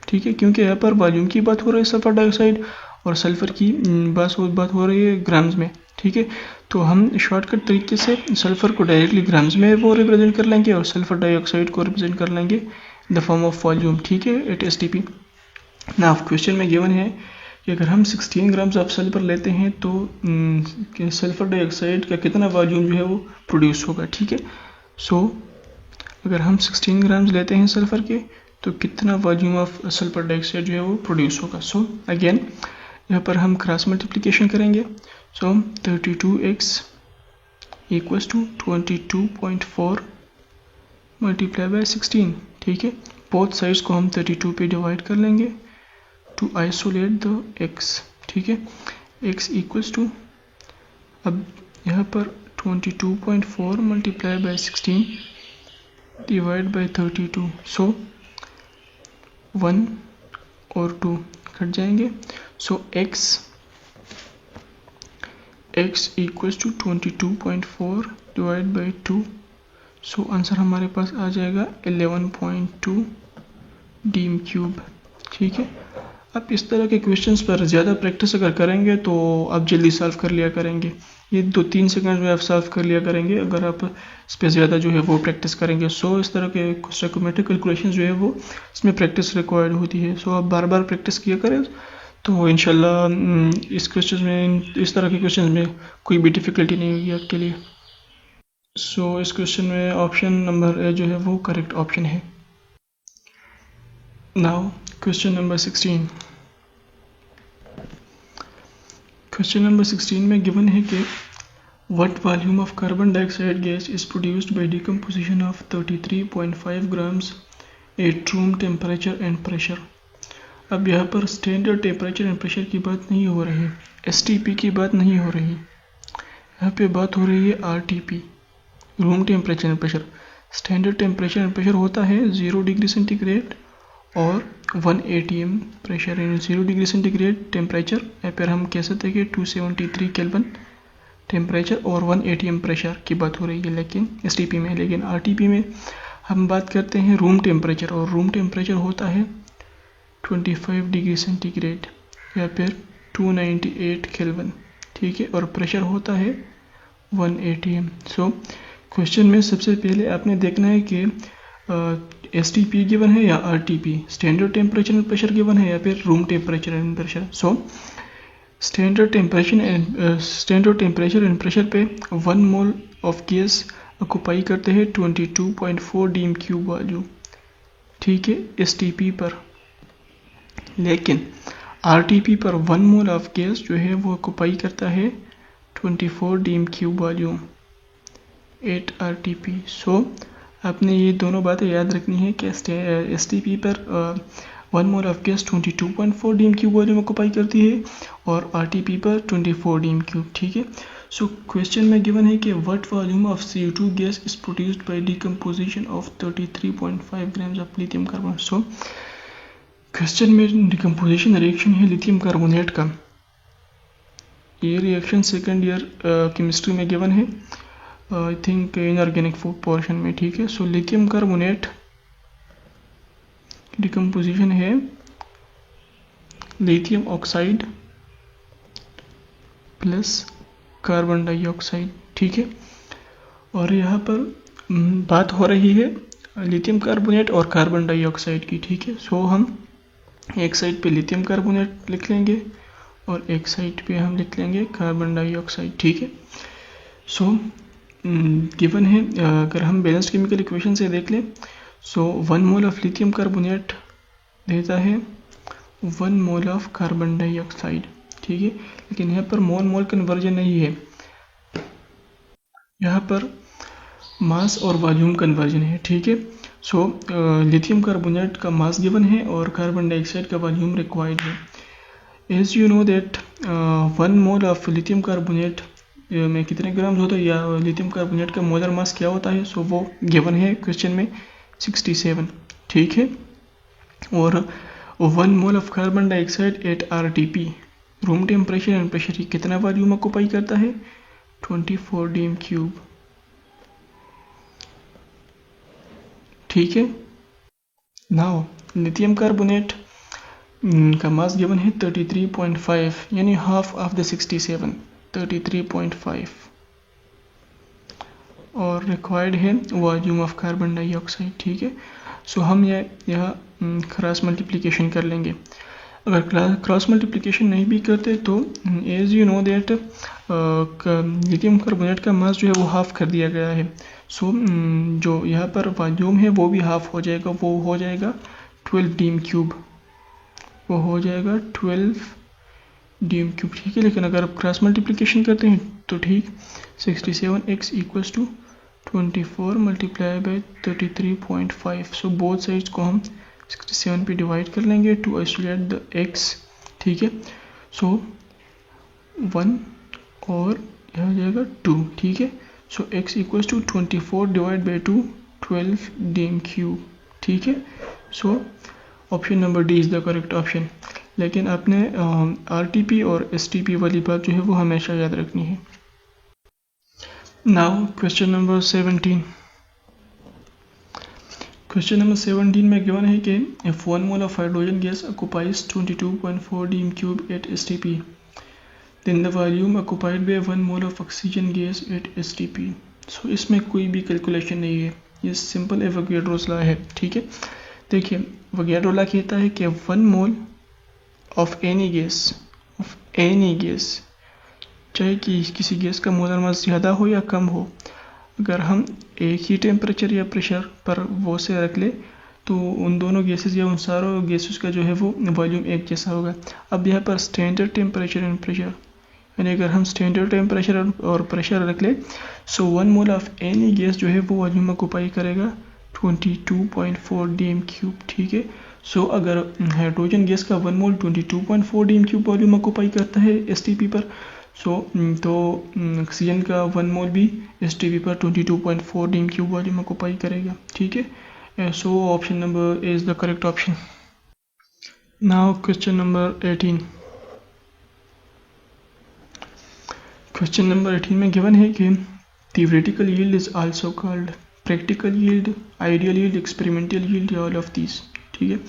[SPEAKER 1] ठीक है। क्योंकि यहाँ पर वॉल्यूम की बात हो रही है सल्फ़र डाइऑक्साइड और सल्फ़र की बात हो रही है ग्राम्स में, ठीक है। तो हम शॉर्टकट तरीके से सल्फ़र को डायरेक्टली ग्राम्स में वो रिप्रेजेंट कर लेंगे और सल्फ़र डाइऑक्साइड को रिप्रेजेंट कर लेंगे इन द फॉर्म ऑफ वॉल्यूम, ठीक है, एट एसटीपी। ना क्वेश्चन में गिवन है कि अगर हम 16 ग्राम्स ऑफ सल्फ़र लेते हैं तो सल्फ़र डाइऑक्साइड का कितना वॉल्यूम जो है वो प्रोड्यूस होगा, ठीक है। सो अगर हम 16 ग्राम्स लेते हैं सल्फ़र के तो कितना वॉल्यूम ऑफ सल्फ़र डाइऑक्साइड जो है वो प्रोड्यूस होगा। सो अगेन यहाँ पर हम क्रॉस मल्टीप्लिकेशन करेंगे। So 32x equals to 22.4 multiply by 16, ठीक है। बोथ साइड्स को हम 32 पे डिवाइड कर लेंगे टू आइसोलेट द x, ठीक है। x इक्वल्स टू, अब यहाँ पर 22.4 multiply by 16 divide by 32, so 1 और 2 कट जाएंगे। So x equals to 22.4 divide by 2, so answer हमारे पास आ जाएगा 11.2 dm³, ठीक है। आप इस तरह के क्वेश्चंस पर ज़्यादा प्रैक्टिस अगर करेंगे तो आप जल्दी सॉल्व कर लिया करेंगे, ये 2-3 सेकंड में आप सॉल्व कर लिया करेंगे अगर आप इस पर ज़्यादा जो है वो प्रैक्टिस करेंगे। सो इस तरह के ट्रिग्नोमेट्रिक कैलकुलेशन जो है वो इसमें प्रैक्टिस रिक्वायर्ड होती है। सो आप बार बार प्रैक्टिस किया करें तो इंशाल्लाह इस क्वेश्चन में, इस तरह के क्वेश्चन में कोई भी डिफ़िकल्टी नहीं होगी आपके लिए। सो इस क्वेश्चन में ऑप्शन नंबर ए जो है वो करेक्ट ऑप्शन है। Now question number 16। Question number 16 में गिवन है कि what volume of carbon dioxide gas is produced by decomposition of 33.5 grams at room temperature and pressure. अब यहाँ पर स्टैंडर्ड टेम्परेचर एंड प्रेशर की बात नहीं हो रही है, एसटीपी की बात नहीं हो रही, यहाँ पे बात हो रही है RTP, room temperature and pressure. Standard temperature and pressure होता है 0 डिग्री सेंटीग्रेड और 1 atm प्रेशर, यानी 0 डिग्री सेंटीग्रेड टेम्परेचर या फिर हम कह सकते हैं कि 273 केल्विन टेम्परेचर और 1 atm प्रेशर की बात हो रही है लेकिन एसटीपी में। लेकिन आरटीपी में हम बात करते हैं रूम टेम्परेचर, और रूम टेम्परेचर होता है 25 डिग्री सेंटीग्रेड या फिर 298 केल्विन, ठीक है, और प्रेशर होता है 1 atm। सो क्वेश्चन में सबसे पहले आपने देखना है कि एसटीपी गिवन है या RTP, standard temperature and pressure given है या फिर room temperature and pressure. So standard temperature and pressure पे 1 मोल ऑफ गैस ऑक्युपाई करते हैं 22.4 dm³ वॉल्यूम, ठीक है, एसटीपी पर। लेकिन आरटीपी पर 1 मोल ऑफ गैस जो है वो ऑक्युपाई करता है 24 dm³ वॉल्यूम एट आरटीपी। सो आपने ये दोनों बातें याद रखनी है कि एसटीपी पर 1 mole of gas 22.4 dm³ volume occupy करती है और आरटीपी पर 24 dm³, ठीक है। सो क्वेश्चन में गिवन है कि what volume of CO2 gas is produced by decomposition of 33.5 grams of lithium carbonate. So question में डिकम्पोजिशन रिएक्शन है लिथियम कार्बोनेट का। ये रिएक्शन सेकेंड ईयर केमिस्ट्री में गिवन है, आई थिंक इनऑर्गेनिक पोर्शन में, ठीक है। सो लिथियम कार्बोनेट डिकम्पोजिशन है lithium oxide plus carbon dioxide, ठीक है। और यहाँ पर बात हो रही है लिथियम कार्बोनेट और कार्बन डाइऑक्साइड की, ठीक है। सो हम एक साइड पे लिथियम कार्बोनेट लिख लेंगे और एक साइड पे हम लिख लेंगे कार्बन डाइऑक्साइड, ठीक है। सो गिवन है, अगर हम बैलेंस्ड केमिकल इक्वेशन से देख लें, सो 1 मोल ऑफ लिथियम कार्बोनेट देता है 1 मोल ऑफ कार्बन डाइऑक्साइड, ठीक है। लेकिन यहाँ पर मोल कन्वर्जन नहीं है, यहाँ पर मास और वॉल्यूम कन्वर्जन है, ठीक है। सो लिथियम कार्बोनेट का मास गिवन है और कार्बन डाइऑक्साइड का वॉल्यूम रिक्वायर्ड है। As you know that 1 mole of lithium carbonate में कितने ग्राम्स होता है, या लिथियम कार्बोनेट का मोलर मास क्या होता है, सो वो गिवन है क्वेश्चन में 67, ठीक है। और 1 mole of carbon dioxide eight RTP room temperature and pressure कितना वॉल्यूम ऑक्यूपाई करता है, 24 dm³, ठीक है। नाउ लिथियम कार्बोनेट का मास गिवन है 33.5, यानी हाफ ऑफ द 67, 33.5, और रिक्वायर्ड है वॉल्यूम ऑफ कार्बन डाइऑक्साइड, ठीक है। सो हम यह क्रॉस मल्टीप्लिकेशन कर लेंगे। अगर क्रॉस मल्टीप्लिकेशन नहीं भी करते तो as you know that lithium carbonate का मास जो है वो हाफ कर दिया गया है। सो जो यहाँ पर वॉल्यूम है वो भी हाफ हो जाएगा, वो हो जाएगा 12 dm³, वो हो जाएगा 12 dm³, ठीक है। लेकिन अगर आप क्रॉस मल्टीप्लिकेशन करते हैं तो ठीक 67x equals to 24 multiply by 33.5। So both sides को हम 67 पे डिवाइड कर लेंगे टू आइसोलेट द x, ठीक है। सो 1 और यह हो जाएगा 2, ठीक है। So x equals to 24 divide by 2, 12 dm³, ठीक है। So option number D is the correct option. लेकिन आपने RTP और STP वाली बात जो है वो हमेशा याद रखनी है। Now question number 17। Question number 17 में गिवन है कि if 1 mole of hydrogen gas occupies 22.4 dm³ at STP, then the volume occupied by 1 mole of oxygen gas at STP। सो इसमें कोई भी कैलकुलेशन नहीं है, ये सिंपल एवोगैड्रोस लॉ है, ठीक है। देखिए एवोगैड्रो लॉ कहता है कि 1 मोल ऑफ एनी गैस, चाहे कि किसी गैस का मोलर मास ज़्यादा हो या कम हो, अगर हम एक ही टेम्परेचर या प्रेशर पर वो से रख ले तो उन दोनों गैसेस या उन सारों गैसेस का जो है वो वॉल्यूम एक जैसा होगा। अब यहाँ पर स्टैंडर्ड टेम्परेचर एंड प्रेशर, यानी अगर हम स्टैंडर्ड टेम्परेचर और प्रेशर रख ले, सो 1 मोल ऑफ एनी गैस जो है वो वॉल्यूम ऑक्यूपाई करेगा 22.4 dm³, ठीक है। सो अगर हाइड्रोजन गैस का 1 मोल 22.4 dm³ वॉल्यूम ऑक्यूपाई करता है STP पर, तो ऑक्सीजन का 1 मोल भी STP पर 22.4 dm³ वॉल्यूम ऑक्यूपाई करेगा, ठीक है। So option number A is the correct option. Now question number 18। Question number 18 में गिवन है कि theoretical yield is also called practical yield, ideal yield, experimental yield, या all of these, ठीक है।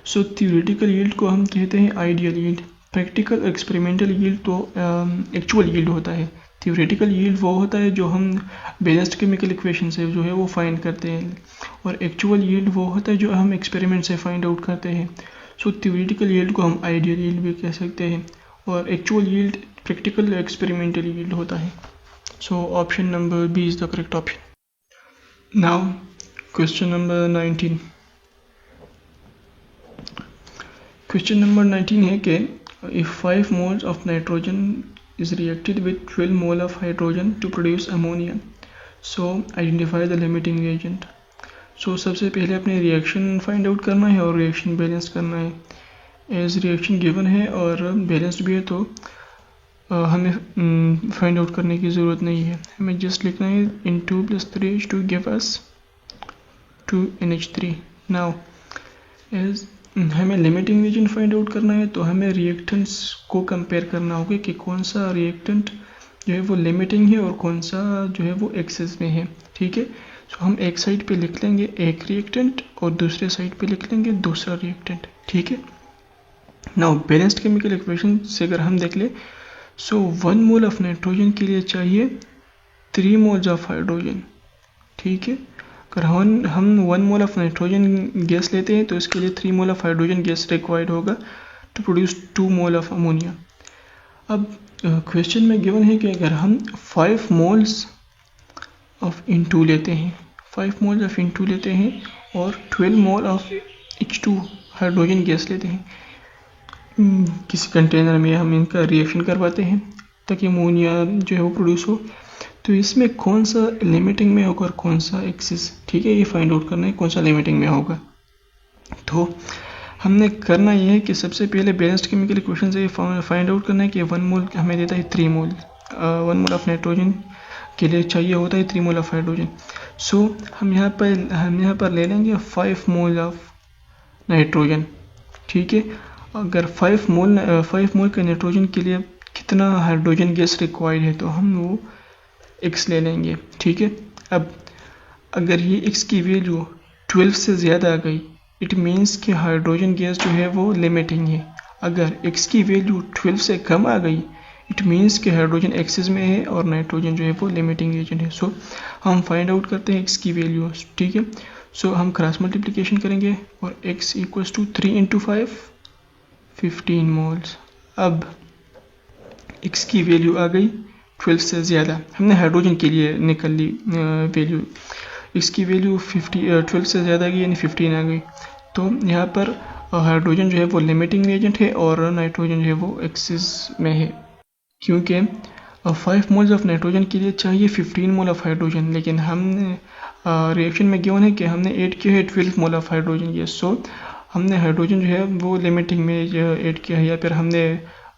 [SPEAKER 1] सो theoretical yield को हम कहते हैं ideal yield, practical experimental yield तो एक्चुअल यील्ड होता है। थियोरेटिकल यील्ड वो होता है जो हम बैलेंस्ड केमिकल इक्वेशन से जो है वो फाइंड करते हैं, और एक्चुअल यील्ड वो होता है जो हम एक्सपेरिमेंट से फाइंड आउट करते हैं। सो थियोरेटिकल यील्ड को हम आइडियल यील्ड भी कह सकते हैं, और actual yield practical experimental yield होता है। So option number B is the correct option. Now question number 19। Question number 19 है कि if 5 moles of nitrogen is reacted with 12 mole of hydrogen to produce ammonia, so identify the limiting reagent। सो सबसे पहले अपने reaction find out करना है और reaction balance करना है। एज रिएक्शन गिवन है और बैलेंस्ड भी है तो हमें फाइंड आउट करने की ज़रूरत नहीं है, हमें जस्ट लिखना है in 2 + 3 to give us 2NH3। Now as हमें लिमिटिंग रीजन फाइंड आउट करना है तो हमें रिएक्टेंट्स को कंपेयर करना होगा कि कौन सा रिएक्टेंट जो है वो लिमिटिंग है और कौन सा जो है वो एक्सेस में है, ठीक है। सो हम एक साइड पे लिख लेंगे एक रिएक्टेंट और दूसरे साइड पे लिख लेंगे दूसरा रिएक्टेंट, ठीक है। नाउ बैलेंस्ड केमिकल इक्वेशन से अगर हम देख ले, सो 1 मोल ऑफ नाइट्रोजन के लिए चाहिए 3 मोल्स ऑफ हाइड्रोजन, ठीक है। अगर हम 1 मोल ऑफ नाइट्रोजन गैस लेते हैं तो इसके लिए 3 mole of hydrogen gas required होगा to produce 2 mole of ammonia. अब क्वेश्चन में गिवन है कि अगर हम 5 मोल्स ऑफ N2 लेते हैं, 5 मोल्स ऑफ N2 लेते हैं और 12 mole of H2 hydrogen gas लेते हैं, किसी कंटेनर में हम इनका रिएक्शन करवाते हैं ताकि अमोनिया जो है वो प्रोड्यूस हो, तो इसमें कौन सा लिमिटिंग में होगा और कौन सा एक्सेस, ठीक है। ये फाइंड आउट करना है कौन सा लिमिटिंग में होगा। तो हमने करना ये है कि सबसे पहले बैलेंस्ड केमिकल इक्वेशन से फाइंड आउट करना है कि 1 मोल हमें देता है 3 मोल 1 मोल ऑफ नाइट्रोजन के लिए चाहिए होता है 3 मोल ऑफ हाइड्रोजन। सो हम यहाँ पर ले लेंगे 5 मोल ऑफ नाइट्रोजन, ठीक है। अगर 5 मोल के नाइट्रोजन के लिए कितना हाइड्रोजन गैस रिक्वायर्ड है तो हम वो x ले लेंगे, ठीक है। अब अगर ये x की वैल्यू 12 से ज़्यादा आ गई, इट मीन्स कि हाइड्रोजन गैस जो है वो लिमिटिंग है। अगर x की वैल्यू 12 से कम आ गई, इट मीन्स कि हाइड्रोजन एक्सेस में है और नाइट्रोजन जो है वो लिमिटिंग रीजन है। सो हम फाइंड आउट करते हैं x की वैल्यू, ठीक है। सो हम क्रॉस मल्टीप्लिकेशन करेंगे और x equals to 3 into 5 15 moles. अब x की वैल्यू आ गई 12 से ज़्यादा, हमने हाइड्रोजन के लिए निकल ली वैल्यू। x की वैल्यू 12 से ज़्यादा आ गई यानी 15 आ गई। तो यहाँ पर हाइड्रोजन जो है वो लिमिटिंग एजेंट है और नाइट्रोजन जो है वो एक्सेस में है, क्योंकि 5 मोल्स ऑफ नाइट्रोजन के लिए चाहिए 15 मोल ऑफ हाइड्रोजन, लेकिन हमने रिएक्शन में गिवन है कि हमने ऐड किया है 12 मोल ऑफ हाइड्रोजन गैस। सो हमने हाइड्रोजन जो है वो लिमिटिंग में ऐड किया है या फिर हमने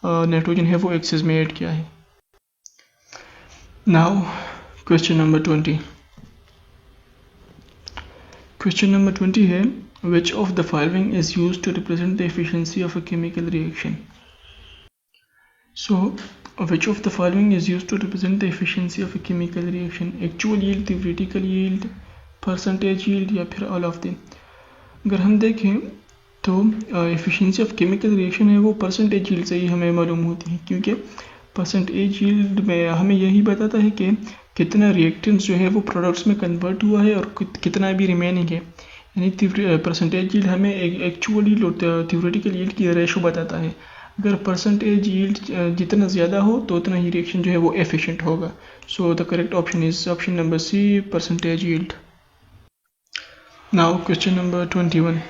[SPEAKER 1] नाइट्रोजन है वो एक्सेस में ऐड किया है। Now question number 20। Question number 20 है which of the following is used to represent the efficiency of a chemical reaction? So which of the following is used to represent the efficiency of a chemical reaction? Actual yield, theoretical yield, percentage yield या फिर all of them? अगर हम देखें तो efficiency of chemical reaction है वो percentage yield से ही हमें मालूम होती है, क्योंकि percentage yield में हमें यही बताता है कि कितना रिएक्टेंट्स जो है वो प्रोडक्ट्स में कन्वर्ट हुआ है और कितना अभी रिमेनिंग है। यानी परसेंटेज यील्ड हमें एक्चुअल यील्ड और थ्योरेटिकल यील्ड की रेशो बताता है। अगर परसेंटेज यील्ड जितना ज़्यादा हो तो उतना ही रिएक्शन जो है वो एफिशिएंट होगा। So the correct option is option number C, percentage yield. Now question number 21।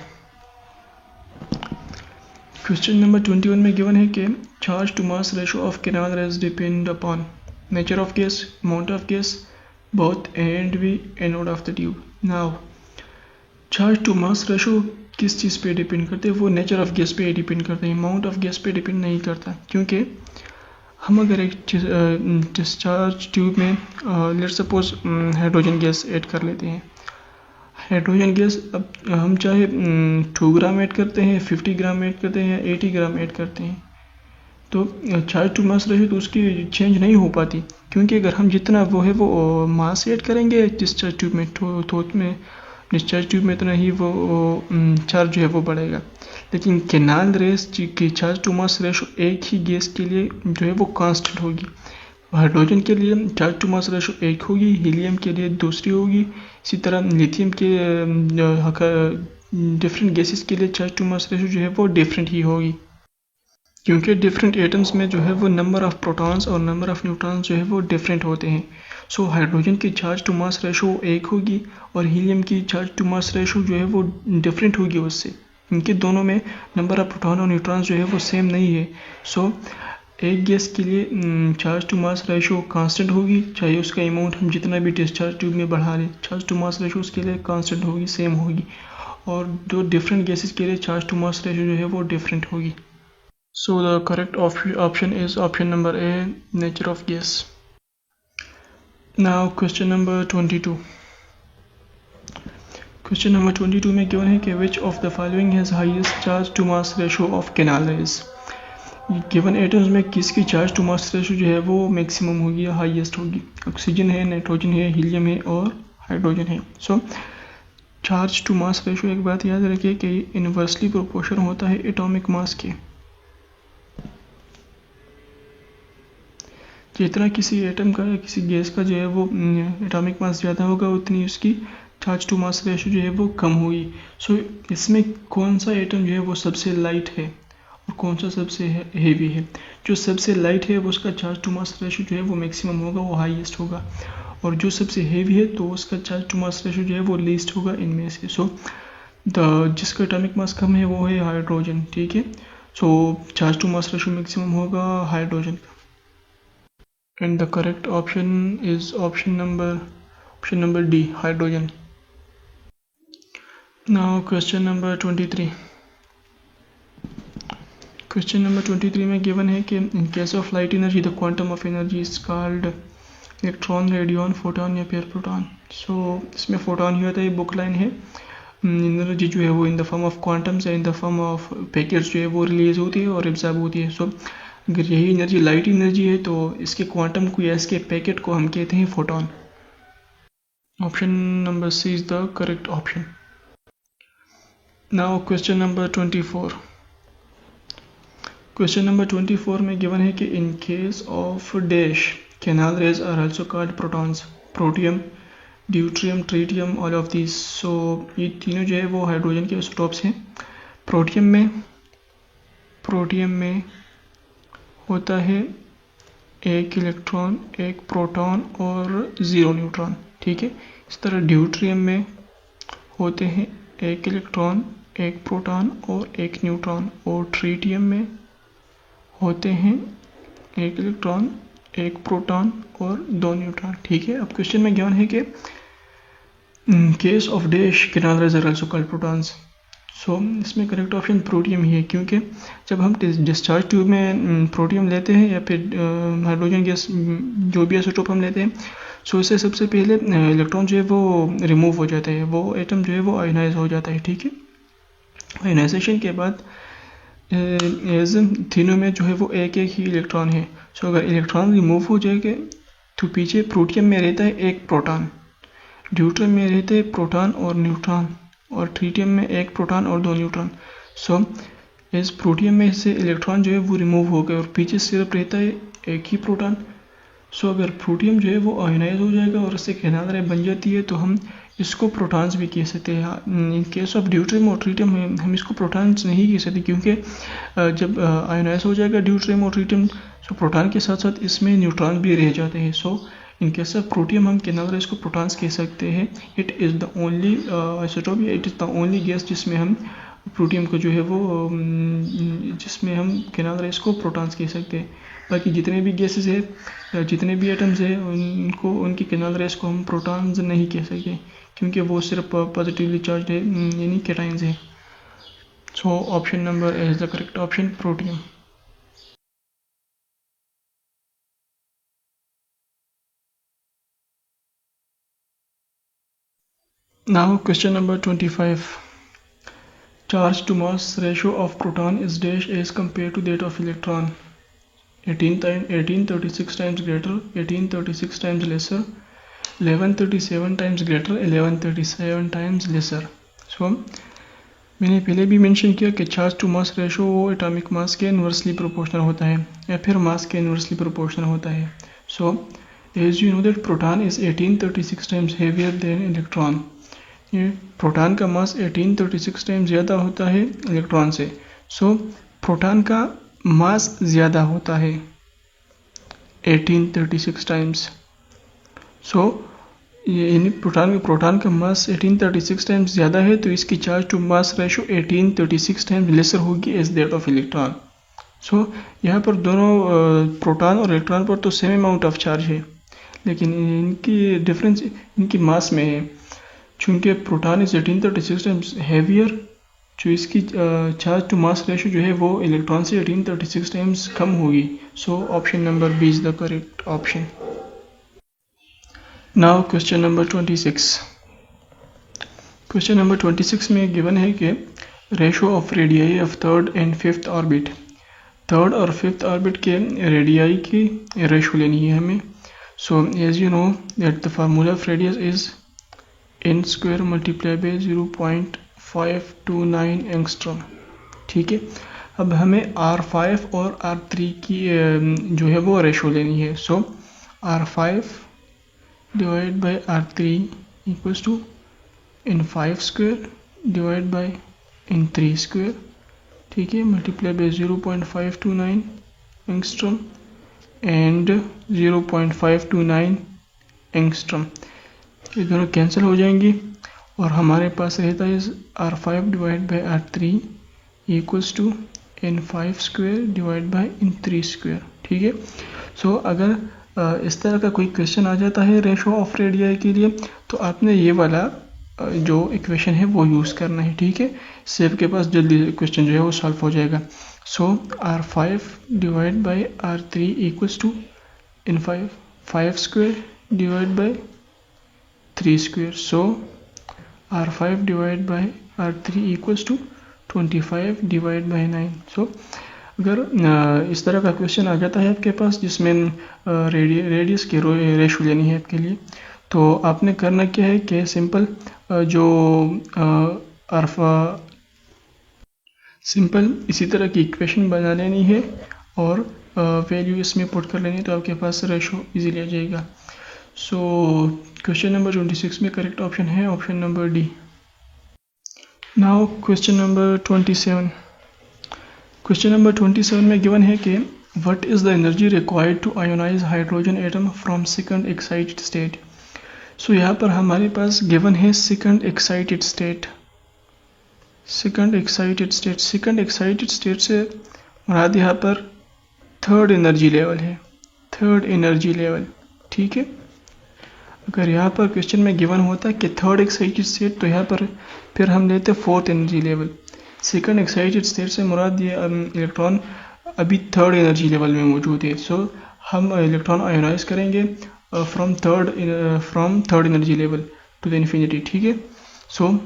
[SPEAKER 1] Question number 21 में गिवन है कि charge to mass ratio of canal rays depend upon nature of gas, amount of gas, both A and B, anode of the tube. Now charge to mass ratio किस चीज़ पे depend करते हैं? वो nature of gas पे depend करते हैं, amount of gas पे depend नहीं करता। क्योंकि हम अगर एक डिस्चार्ज ट्यूब में let's suppose hydrogen gas add कर लेते हैं, हाइड्रोजन गैस अब हम चाहे 2 ग्राम ऐड करते हैं, 50 ग्राम ऐड करते हैं या 80 ग्राम ऐड करते हैं, तो चार्ज टू मास रेशो तो उसकी चेंज नहीं हो पाती, क्योंकि अगर हम जितना वो है वो मास ऐड करेंगे डिस्चार्ज ट्यूब में थोथ में डिस्चार्ज ट्यूब में, इतना ही वो चार्ज जो है वो बढ़ेगा। लेकिन कैनाल रेस की चार्ज टू मास रेशो एक ही गैस के लिए जो है वो कांस्टेंट होगी। हाइड्रोजन के लिए चार्ज टू मास रेशो एक होगी, हीलियम के लिए दूसरी होगी, इसी तरह लिथियम के डिफरेंट गैसेस के लिए चार्ज टू मास रेशो जो है वो डिफरेंट ही होगी, क्योंकि डिफरेंट एटम्स में जो है वो नंबर ऑफ प्रोटॉन्स और नंबर ऑफ न्यूट्रॉन्स जो है वो डिफरेंट होते हैं। सो हाइड्रोजन की चार्ज टू मास रेशो एक होगी और हीलियम की चार्ज टू मास रेशो जो है वो डिफरेंट होगी उससे, इनके दोनों में नंबर ऑफ प्रोटॉन और न्यूट्रॉन्स जो है वो सेम नहीं है। सो एक गैस के लिए charge to mass ratio constant होगी, चाहे उसका अमाउंट हम जितना भी डिस्चार्ज ट्यूब में बढ़ा लें, चार्ज टू मास रेशो उसके लिए कांस्टेंट होगी, सेम होगी। और जो डिफरेंट गैसेस के लिए चार्ज टू मास रेशो जो है वो डिफरेंट होगी। So the correct option is option number A, nature of gas. Now question number 22. Question number 22 में given है कि which of the following has highest charge to mass ratio of canal rays? Given atoms में किसकी charge to mass ratio जो है वो maximum होगी या हाईएस्ट होगी? ऑक्सीजन है, नाइट्रोजन है, हीलियम है और हाइड्रोजन है। So charge to mass ratio एक बात याद रखिए कि इनवर्सली प्रोपोर्शन होता है एटॉमिक मास के। जितना किसी एटम का किसी गैस का जो है वो एटॉमिक मास ज़्यादा होगा उतनी उसकी चार्ज टू मास रेशो जो है वो कम होगी। सो इसमें कौन सा एटम जो है वो सबसे लाइट है और कौन सा सबसे हेवी है? जो सबसे लाइट है वो उसका चार्ज टू मास रेशो जो है वो मैक्सिमम होगा, वो हाईएस्ट होगा, और जो सबसे हेवी है तो उसका चार्ज टू मास रेशो जो है वो लीस्ट होगा इनमें से। सो जिसका एटॉमिक मास कम है वो है हाइड्रोजन, ठीक है। So charge to mass ratio maximum होगा हाइड्रोजन का। And the correct option is option number D, hydrogen. Now question number 23. Question number 23 में गिवन है कि in case of light energy the quantum of energy is called electron, radian, photon या फिर proton. सो इसमें photon ही होता है, book line है। Energy जो है वो in the form of quantums या in the form of packets जो है वो रिलीज होती है और एब्जॉर्ब होती है। सो अगर यही एनर्जी लाइट एनर्जी है तो इसके क्वांटम को या इसके पैकेट को हम कहते हैं photon. Option number C is the correct option. Now question number 24। Question number 24 में गिवन है कि in case of dash canal rays are also called protons, protium, deuterium, tritium, all of this. So ये तीनों जो है वो hydrogen के isotopes हैं। प्रोटियम में होता है एक इलेक्ट्रॉन, एक प्रोटॉन और 0 न्यूट्रॉन, ठीक है। इस तरह ड्यूट्रियम में होते हैं एक इलेक्ट्रॉन, एक प्रोटॉन और एक न्यूट्रॉन, और ट्रीटियम में होते हैं एक इलेक्ट्रॉन, एक प्रोटॉन और 2 न्यूट्रॉन, ठीक है। अब क्वेश्चन में गिवन है कि case of dash canal rays are also called protons. So इसमें करेक्ट ऑप्शन प्रोटियम ही है, क्योंकि जब हम डिस्चार्ज ट्यूब में प्रोटियम लेते हैं या फिर हाइड्रोजन गैस जो भी आइसोटोप हम लेते हैं, सो इससे सबसे पहले इलेक्ट्रॉन जो है वो रिमूव हो जाता है, वो एटम जो है वो आयनाइज हो जाता है, ठीक है। आयनाइजेशन के बाद तीनों में जो है वो एक एक ही इलेक्ट्रॉन है। सो अगर इलेक्ट्रॉन रिमूव हो जाएगा तो पीछे प्रोटियम में रहता है एक प्रोटॉन, ड्यूट्रियम में रहते हैं प्रोटॉन और न्यूट्रॉन, और ट्रीटियम में एक प्रोटॉन और 2 न्यूट्रॉन। सो इस प्रोटियम में से इलेक्ट्रॉन जो है वो रिमूव हो गए और पीछे सिर्फ रहता है एक ही प्रोटॉन। सो अगर प्रोटियम जो है वो आयनाइज हो जाएगा और उससे कैनाल रे बन जाती है तो हम इसको प्रोटॉन्स भी कह सकते हैं। इन केस ऑफ ड्यूट्रियम और ट्रीटियम हम इसको प्रोटॉन्स नहीं कह सकते, क्योंकि जब आयनाइज हो जाएगा ड्यूट्रियम और ट्रीटियम, सो प्रोटॉन के साथ साथ इसमें न्यूट्रॉन भी रह जाते हैं। सो इन केस ऑफ प्रोटियम हम कैनाल रे इसको प्रोटॉन्स कह सकते हैं। It is the only isotope, it is the only gas जिसमें हम प्रोटियम को जो है वो जिसमें हम कैनाल रे इसको प्रोटॉन्स कह सकते हैं। बाकी जितने भी गैसेस है, जितने भी एटम्स है, उनको उनकी कैनाल रेस को हम प्रोटॉन्स नहीं कह सकते, क्योंकि वो सिर्फ पॉजिटिवली चार्ज है, यानी कैटाइंस है। So option number A is the correct option, protium. Now question number 25। Charge to mass ratio of proton is dash as compare to that of electron. 1836 times greater, 1836 times lesser, 1137 times greater, 1137 times lesser। सो मैंने पहले भी mention किया कि charge to mass ratio वो atomic mass के inversely proportional होता है या फिर मास के इन्वर्सली प्रोपोर्शनल होता है। So as you know that proton is 1836 times heavier than electron. ये प्रोटॉन का मास 1836 टाइम्स ज़्यादा होता है इलेक्ट्रॉन से। सो प्रोटॉन का मास ज़्यादा होता है 1836 टाइम्स। सो यानी प्रोटॉन का मास 1836 टाइम्स ज़्यादा है, तो इसकी charge to mass ratio 1836 times lesser होगी as that of electron. So यहाँ पर दोनों प्रोटॉन और इलेक्ट्रॉन पर तो सेम अमाउंट ऑफ चार्ज है, लेकिन इनकी डिफरेंस इनकी मास में है। चूँकि प्रोटॉन इज 1836 टाइम्स हैवियर, जो इसकी चार्ज टू मास रेशो जो है वो इलेक्ट्रॉन से 1836 टाइम्स कम होगी। So option number B is the correct option. Now question number 26। Question number 26 में गिवन है कि ratio of radii of third and fifth orbit, third और फिफ्थ ऑर्बिट के रेडियाई की रेशो लेनी है हमें। So as you know that the formula of radius is n square multiply by 0.529 angstrom, ठीक है। अब हमें R5 और R3 की जो है वो रेशो लेनी है। So R5 divide by R3 equals to n5 square divide by n3 square, ठीक है, multiply by 0.529 angstrom and 0.529 angstrom. ये दोनों कैंसिल हो जाएंगी और हमारे पास रहता है R5 divide by R3 equals to n5 square divide by n3 square, ठीक है। सो अगर इस तरह का कोई क्वेश्चन आ जाता है रेशो ऑफ रेडियाई के लिए, तो आपने ये वाला जो इक्वेशन है वो यूज़ करना है, ठीक है। इससे आपके पास जल्दी क्वेश्चन जो है वो सॉल्व हो जाएगा। So R5 divided by R3 equals to in 5 square divided by 3 square. So R5 divided by R3 equals to 25 divided by 9. So अगर इस तरह का क्वेश्चन आ जाता है आपके पास जिसमें रेडियस की रेशो लेनी है आपके लिए, तो आपने करना क्या है कि सिंपल जो सिंपल इसी तरह की इक्वेशन बना लेनी है और वैल्यू इसमें पुट कर लेनी है, तो आपके पास रेशो इजीली आ जाएगा. सो क्वेश्चन नंबर 26 में करेक्ट ऑप्शन है option number D. Now question number 27. Question number 27 में गिवन है कि what is the energy required to ionize hydrogen atom from second excited state. So यहाँ पर हमारे पास गिवन है second excited state. Second excited state से मुराद यहाँ पर थर्ड एनर्जी लेवल है, थर्ड एनर्जी लेवल. ठीक है, अगर यहाँ पर क्वेश्चन में गिवन होता कि थर्ड एक्साइटेड स्टेट, तो यहाँ पर फिर हम लेते fourth energy level. Second excited state से मुराद ये इलेक्ट्रॉन अभी थर्ड एनर्जी लेवल में मौजूद है. सो हम इलेक्ट्रॉन आयोनाइज करेंगे from third energy level to the infinity. ठीक है, सो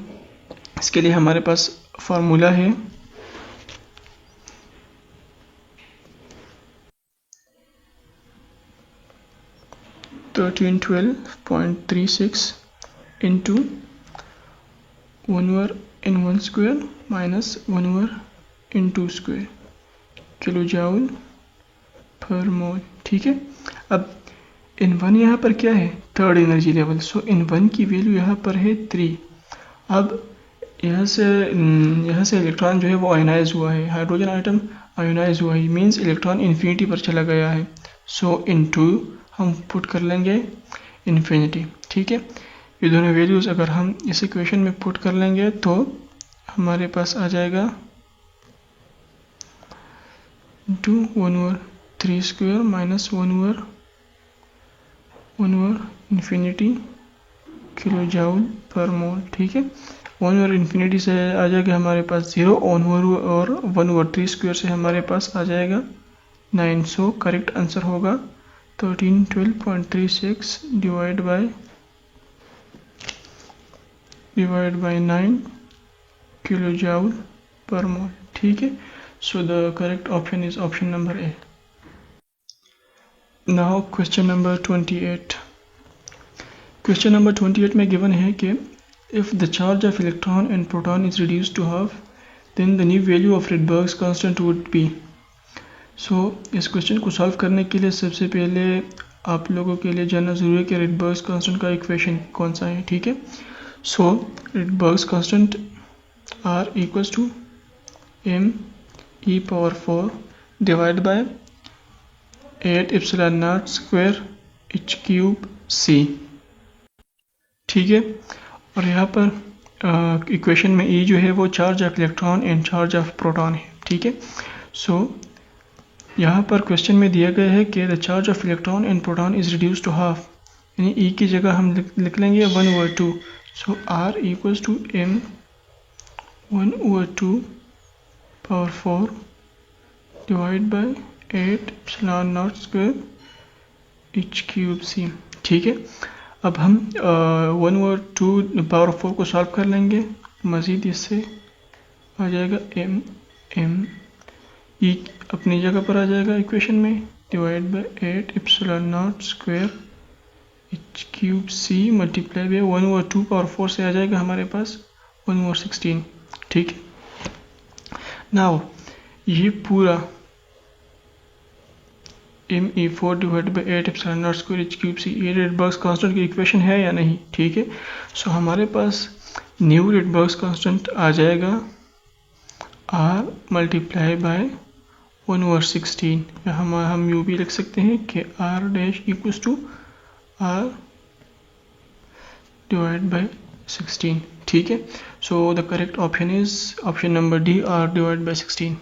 [SPEAKER 1] इसके लिए हमारे पास फार्मूला है (1312.36 into 1 over in 1 square minus 1 over in 2 square kilo joule per mole. ठीक है, अब इन 1 यहाँ पर क्या है, थर्ड एनर्जी लेवल. सो इन 1 की वैल्यू यहाँ पर है 3. अब यहाँ से इलेक्ट्रॉन जो है वो आयोनाइज हुआ है, हाइड्रोजन आइटम आयोनाइज हुआ है, मीन्स इलेक्ट्रॉन इन्फिनिटी पर चला गया है. सो इनटू हम पुट कर लेंगे इन्फिनिटी. ठीक है, ये दोनों वैल्यूज़ अगर हम इस इक्वेशन में पुट कर लेंगे तो हमारे पास आ जाएगा 1 over 3 square minus 1 over infinity kilo joule per mole. ठीक है, 1 over इन्फिनिटी से आ जाएगा हमारे पास 0 और 1 over 3 square से हमारे पास आ जाएगा 9. सो करेक्ट आंसर होगा 1312.36 divided by 9 kilo joule per mole. ठीक है, so the correct option is option number A. Now question number 28. Question number 28 में गिवन है कि if the charge of electron and proton is reduced to half then the new value of Rydberg's constant would be. So इस question को solve करने के लिए सबसे पहले आप लोगों के लिए जानना ज़रूरी है कि रिडबर्ग्स कांस्टेंट का इक्वेशन कौन सा है. ठीक है, so Rydberg's constant R equals to m(e⁴) divide by 8 epsilon not square h³ ठीक है, और यहाँ पर इक्वेशन में E जो है वो charge of electron and charge of proton है. ठीक है, सो यहाँ पर क्वेश्चन में दिया गया है कि the charge of electron and proton is reduce to half, यानी E की जगह हम लिख लेंगे 1/2. So R equals to m 1/2 power 4 divide by 8 epsilon not square h³c. ठीक है, अब हम 1/2 पावर 4 को सॉल्व कर लेंगे, मज़ीद इससे आ जाएगा m E अपनी जगह पर आ जाएगा इक्वेशन में, divide by 8 epsilon not square h³ multiply by 1/2 power 4 से आ जाएगा हमारे पास 1/16. ठीक है, नाउ ये पूरा me4 divide by 8 epsilon not square h³ ये रिडबर्ग्स कांस्टेंट की इक्वेशन है या नहीं. ठीक है, सो हमारे पास न्यू रिडबर्ग्स कांस्टेंट आ जाएगा r मल्टीप्लाई बाय 1/16, या हम यूँ भी लिख सकते हैं कि r dash equals to r divide by 16. ठीक है, so the correct option is option number D, r divide by 16.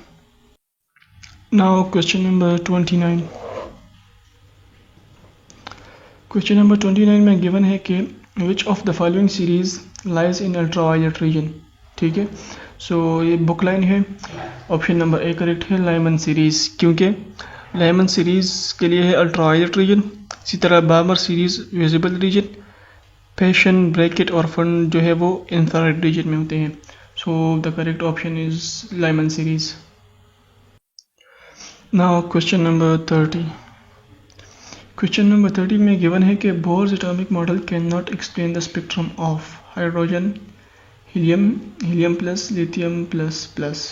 [SPEAKER 1] Now question number 29. Question number 29 में गिवन है कि which of the following series lies in ultraviolet region. ठीक है, so ये book line है। Option number A correct है, Lyman series, क्योंकि Lyman series के लिए है अल्ट्रावायलेट रीजन। इसी तरह barber series visible region, passion, bracket और फन जो है वो इंफ्रारेड रीजन में होते हैं। सो the correct option is Lyman series. Now question number 30। Question number 30 में गिवन है कि Bohr's atomic model can not explain the spectrum of hydrogen, helium, helium plus, lithium plus plus.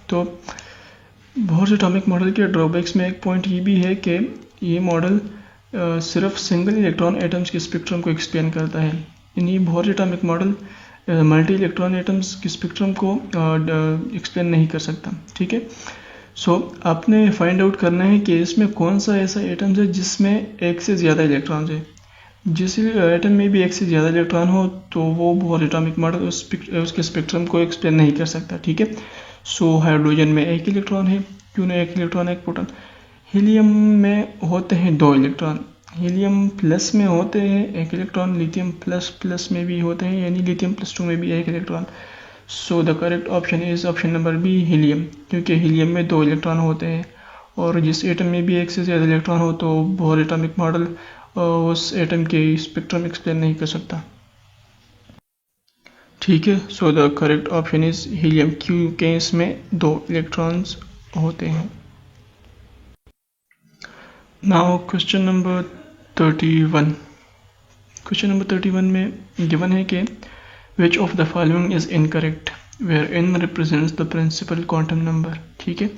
[SPEAKER 1] तो बोर्स एटॉमिक मॉडल के drawbacks में एक point ये भी है कि ये मॉडल सिर्फ सिंगल इलेक्ट्रॉन एटम्स के स्पेक्ट्रम को एक्सप्लेन करता है, यानी Bohr's atomic model multi electron atoms के स्पेक्ट्रम को एक्सप्लेन नहीं कर सकता। ठीक है, सो आपने फाइंड आउट करना है कि इसमें कौन सा ऐसा एटम्स है जिसमें एक से ज़्यादा इलेक्ट्रॉन्स है। जिस एटम में भी एक से ज़्यादा इलेक्ट्रॉन हो तो वो बोर्स एटॉमिक मॉडल उसके स्पेक्ट्रम को एक्सप्लेन नहीं कर सकता। ठीक है, सो हाइड्रोजन में एक इलेक्ट्रॉन है, क्यों ना एक इलेक्ट्रॉन एक प्रोटॉन। हीलियम में होते हैं 2 इलेक्ट्रॉन, हीलियम प्लस में होते हैं 1 इलेक्ट्रॉन, लिथियम प्लस प्लस में भी होते हैं, यानी लिथियम प्लस 2 में भी 1 electron. So the correct option is option number B, helium, क्योंकि हीलियम में 2 इलेक्ट्रॉन होते हैं और जिस एटम में भी एक से ज़्यादा इलेक्ट्रॉन हो तो बोर एटॉमिक मॉडल उस एटम के स्पेक्ट्रम एक्सप्लेन नहीं कर सकता। ठीक है, so the correct option is helium, क्योंकि इसमें 2 इलेक्ट्रॉन्स होते हैं। Now question number 31। Question number 31 में गिवन है कि which of the following is incorrect where n represents the principal quantum number. ठीक है,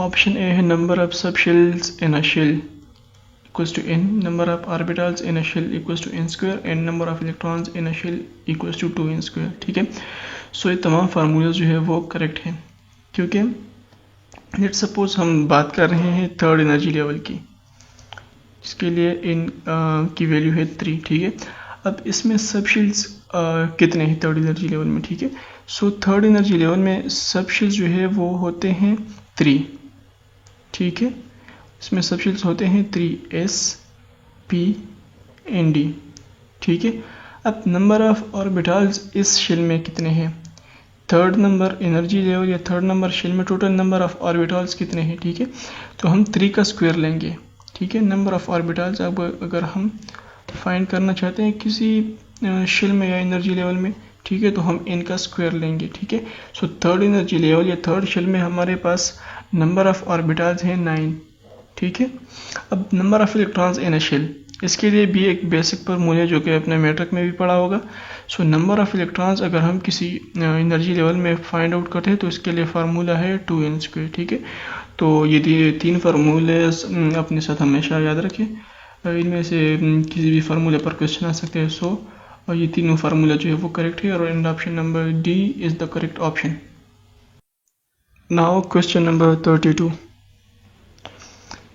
[SPEAKER 1] ऑप्शन ए है number of sub shells in a shell equals to n, number of orbitals in a shell equals to n square and number of electrons in a shell equals to 2n square. ठीक है, so ये तमाम formulas जो है वो correct हैं, क्योंकि let's suppose हम बात कर रहे हैं थर्ड एनर्जी लेवल की, इसके लिए इन की वैल्यू है 3। ठीक है, अब इसमें सब शेल्स कितने हैं थर्ड एनर्जी लेवल में। ठीक है, सो थर्ड एनर्जी लेवल में सब शेल्स जो है वो होते हैं 3। ठीक है, इसमें सब शेल्स होते हैं 3, S, P and D। ठीक है, अब नंबर ऑफ ऑर्बिटल्स इस शेल में कितने हैं, थर्ड नंबर एनर्जी लेवल या थर्ड नंबर शेल में टोटल नंबर ऑफ ऑर्बिटल्स कितने हैं। ठीक है, तो हम 3 का स्क्वायर लेंगे। ठीक है, नंबर ऑफ ऑर्बिटल्स अब अगर हम फाइंड करना चाहते हैं किसी शेल में या एनर्जी लेवल में, ठीक है, तो हम n का स्क्वायर लेंगे। ठीक है, सो थर्ड एनर्जी लेवल या थर्ड शेल में हमारे पास नंबर ऑफ ऑर्बिटल्स हैं 9। ठीक है, अब number of electrons in a shell, इसके लिए भी एक बेसिक फॉर्मूला है जो कि अपने मैट्रिक में भी पढ़ा होगा। सो नंबर ऑफ इलेक्ट्रॉन्स अगर हम किसी एनर्जी लेवल में फाइंड आउट करते हैं तो इसके लिए फार्मूला है 2n स्क्वायर। ठीक है, तो ये 3 फार्मूले अपने साथ हमेशा याद रखें, इनमें से किसी भी फार्मूले पर क्वेश्चन आ सकते हैं। सो और ये तीनों फार्मूला जो है वो करेक्ट है और and option number D is the correct option. Now question number 32।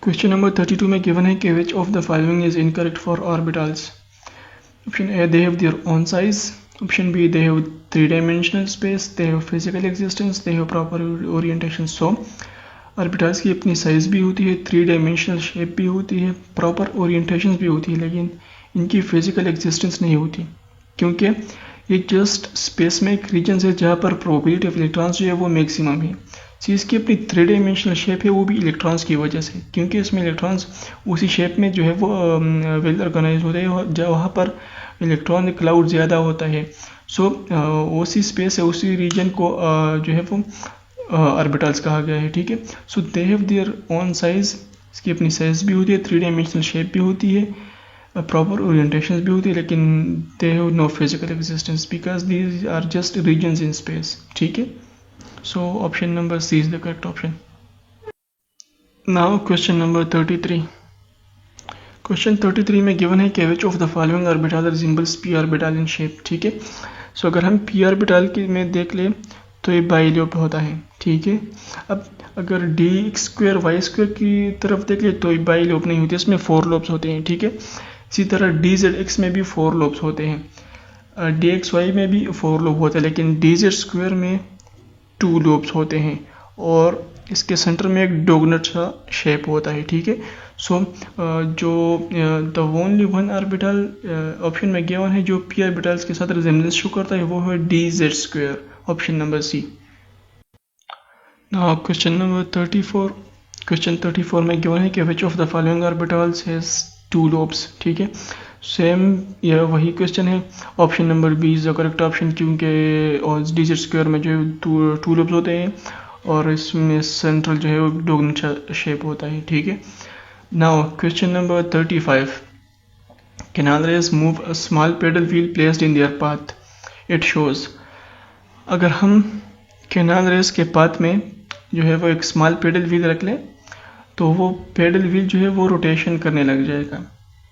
[SPEAKER 1] Question number 32 में गिवन है कि which of the following is incorrect for orbitals. Option A they have their own size, option B they have 3 dimensional space, they have physical existence, they have proper orientation. So orbitals की अपनी size भी होती है, 3 dimensional shape भी होती है, proper orientation भी होती है, लेकिन इनकी फिजिकल एग्जिस्टेंस नहीं होती, क्योंकि ये जस्ट स्पेस में एक रीजन है जहाँ पर प्रोबेबिलिटी ऑफ इलेक्ट्रॉन्स जो है वो मैक्सिमम है। सी इसकी अपनी 3 डायमेंशनल शेप है, वो भी इलेक्ट्रॉन्स की वजह से, क्योंकि इसमें इलेक्ट्रॉन्स उसी शेप में जो है वो वेल ऑर्गेनाइज होते हैं जहाँ वहाँ पर इलेक्ट्रॉन क्लाउड ज़्यादा होता है। सो उसी स्पेस है, उसी रीजन को जो है वो ऑर्बिटल्स कहा गया है। ठीक है, so they have their own size, इसकी अपनी साइज भी होती है, 3 डायमेंशनल शेप भी होती है, प्रॉपर ओरिएंटेशन भी होती है, लेकिन they have no physical existence because these are just regions in space. ठीक है, so option number C is the correct option. Now question number 33। Question 33 में गिवन है कि which of the following orbital resembles P orbital in shape. ठीक है, सो अगर हम P orbital में देख लें तो ये बाइलोब होता है। ठीक है, अब अगर डी स्क्वायर वाई स्क्वायर की तरफ देख ले तो ये बाइलोब नहीं होती, इसमें 4 लोब्स होते हैं। ठीक है, इसी तरह डी जेड एक्स में भी 4 लोब्स होते हैं, डी एक्स वाई में भी 4 लोब होते हैं, लेकिन डी जेड स्क्वायर में 2 लोब्स होते हैं और इसके सेंटर में एक डोगनट सा शेप होता है। ठीक है, सो जो the only one orbital option में गिवन है जो पी ऑर्बिटल्स के साथ रिजेम्बलेंस शो करता है वो है D Z square, option number C. Now question number 34। Question 34 में गिवन है कि which of the following orbitals has two lobes. ठीक है, सेम यह वही क्वेश्चन है। Option number B is the correct option, क्योंकि और डिजिट स्क्वायर में जो है टू लोब्स होते हैं और इसमें सेंट्रल जो है वो डोगन शेप होता है। ठीक है, now question number 35। Canal rays move a small pedal wheel placed in their path. It shows। अगर हम कैनाल रेस के पाथ में जो है वो एक स्मॉल पेडल व्हील रख लें तो वो पेडल व्हील जो है वो रोटेशन करने लग जाएगा।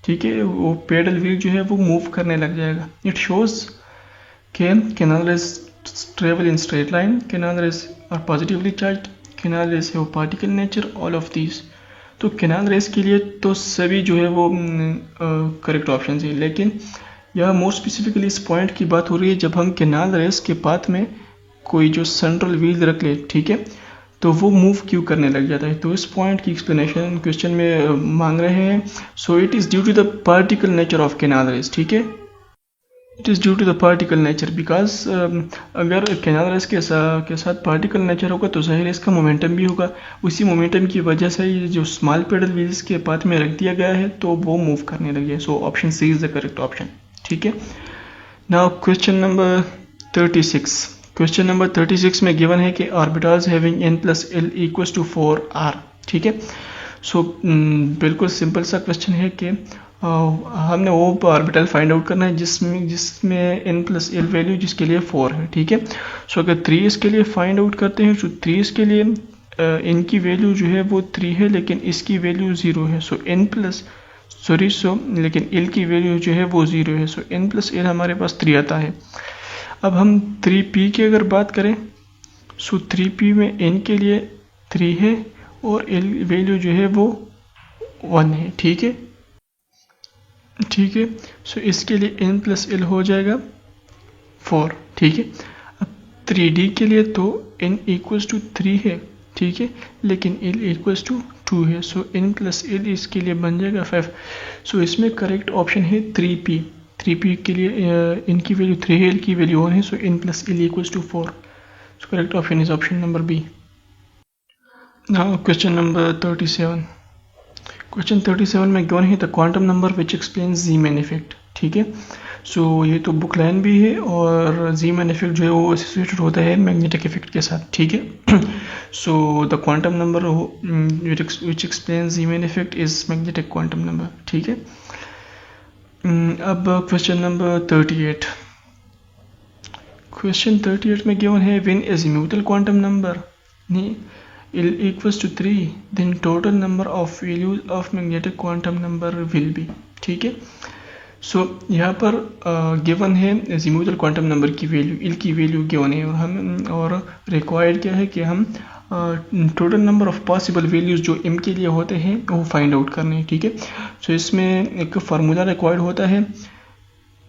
[SPEAKER 1] ठीक है, वो पेडल व्हील जो है वो मूव करने लग जाएगा। इट शोज के canal rays travel in straight line, canal rays are positively charge, canal rays है वो particle nature, all of these. तो कैनाल रेस के लिए तो सभी जो है वो करेक्ट ऑप्शन है, लेकिन यह मोर स्पेसिफिकली इस पॉइंट की बात हो रही है जब हम कैनाल रेस के पाथ में कोई जो सेंट्रल व्हील रख ले, ठीक है, तो वो मूव क्यों करने लग जाता है। तो इस पॉइंट की एक्सप्लेनेशन क्वेश्चन में मांग रहे हैं। So it is due to the particle nature of canal rays. ठीक है, it is due to the particle nature because अगर कैनाल रेस के साथ पार्टिकल नेचर होगा तो जाहिर है इसका मोमेंटम भी होगा। उसी मोमेंटम की वजह से ये जो स्मॉल पेडल व्हील्स के पाथ में रख दिया गया है तो वो मूव करने लगे। So option C is the correct option. ठीक है, now question number 36। Question number 36 में गिवन है कि orbitals having n plus L equals to 4r। ठीक है, सो बिल्कुल सिंपल सा क्वेश्चन है कि हमने वो ऑर्बिटल फाइंड आउट करना है जिसमें n प्लस एल वैल्यू जिसके लिए 4 है। ठीक है, सो अगर 3 इसके लिए फाइंड आउट करते हैं तो 3 इसके लिए n की वैल्यू जो है वो 3 है लेकिन इसकी वैल्यू 0 है। सो लेकिन l की वैल्यू जो है वो 0 है। सो n प्लस एल हमारे पास 3 आता है। अब हम 3p की अगर बात करें सो 3p में n के लिए 3 है और l वैल्यू जो है वो 1 है। ठीक है, ठीक है, सो इसके लिए n प्लस एल हो जाएगा 4। ठीक है, अब 3d के लिए तो n इक्वल्स टू 3 है। ठीक है, लेकिन l इक्वल्स टू 2 है। सो n प्लस एल इसके लिए बन जाएगा 5। सो इसमें करेक्ट ऑप्शन है 3p। 3p के लिए n की वैल्यू 3 है, l की वैल्यू 1 है। So n plus L equals to 4। So correct option is option number B. Now question number 37। Question 37 में गिवन है the quantum number which explains Zeeman effect. ठीक है, सो ये तो बुक लाइन भी है और जी मैन इफेक्ट जो है वो एसोसिएटेड होता है मैग्नेटिक इफेक्ट के साथ। ठीक है, so the quantum number which explains Zeeman effect is magnetic quantum number. ठीक है, अब क्वेश्चन नंबर 38। क्वेश्चन 38 में गिवन है when azimuthal quantum number L equals to 3 then total number of values of magnetic quantum number will be। ठीक है, सो यहाँ पर given है अज़ीमुथल क्वांटम नंबर की वैल्यू, L की वैल्यू गिवन है और रिक्वायर्ड क्या है कि हम total number of possible values जो m के लिए होते हैं वो फाइंड आउट करने हैं। ठीक है, सो इसमें एक फार्मूला रिक्वायर्ड होता है।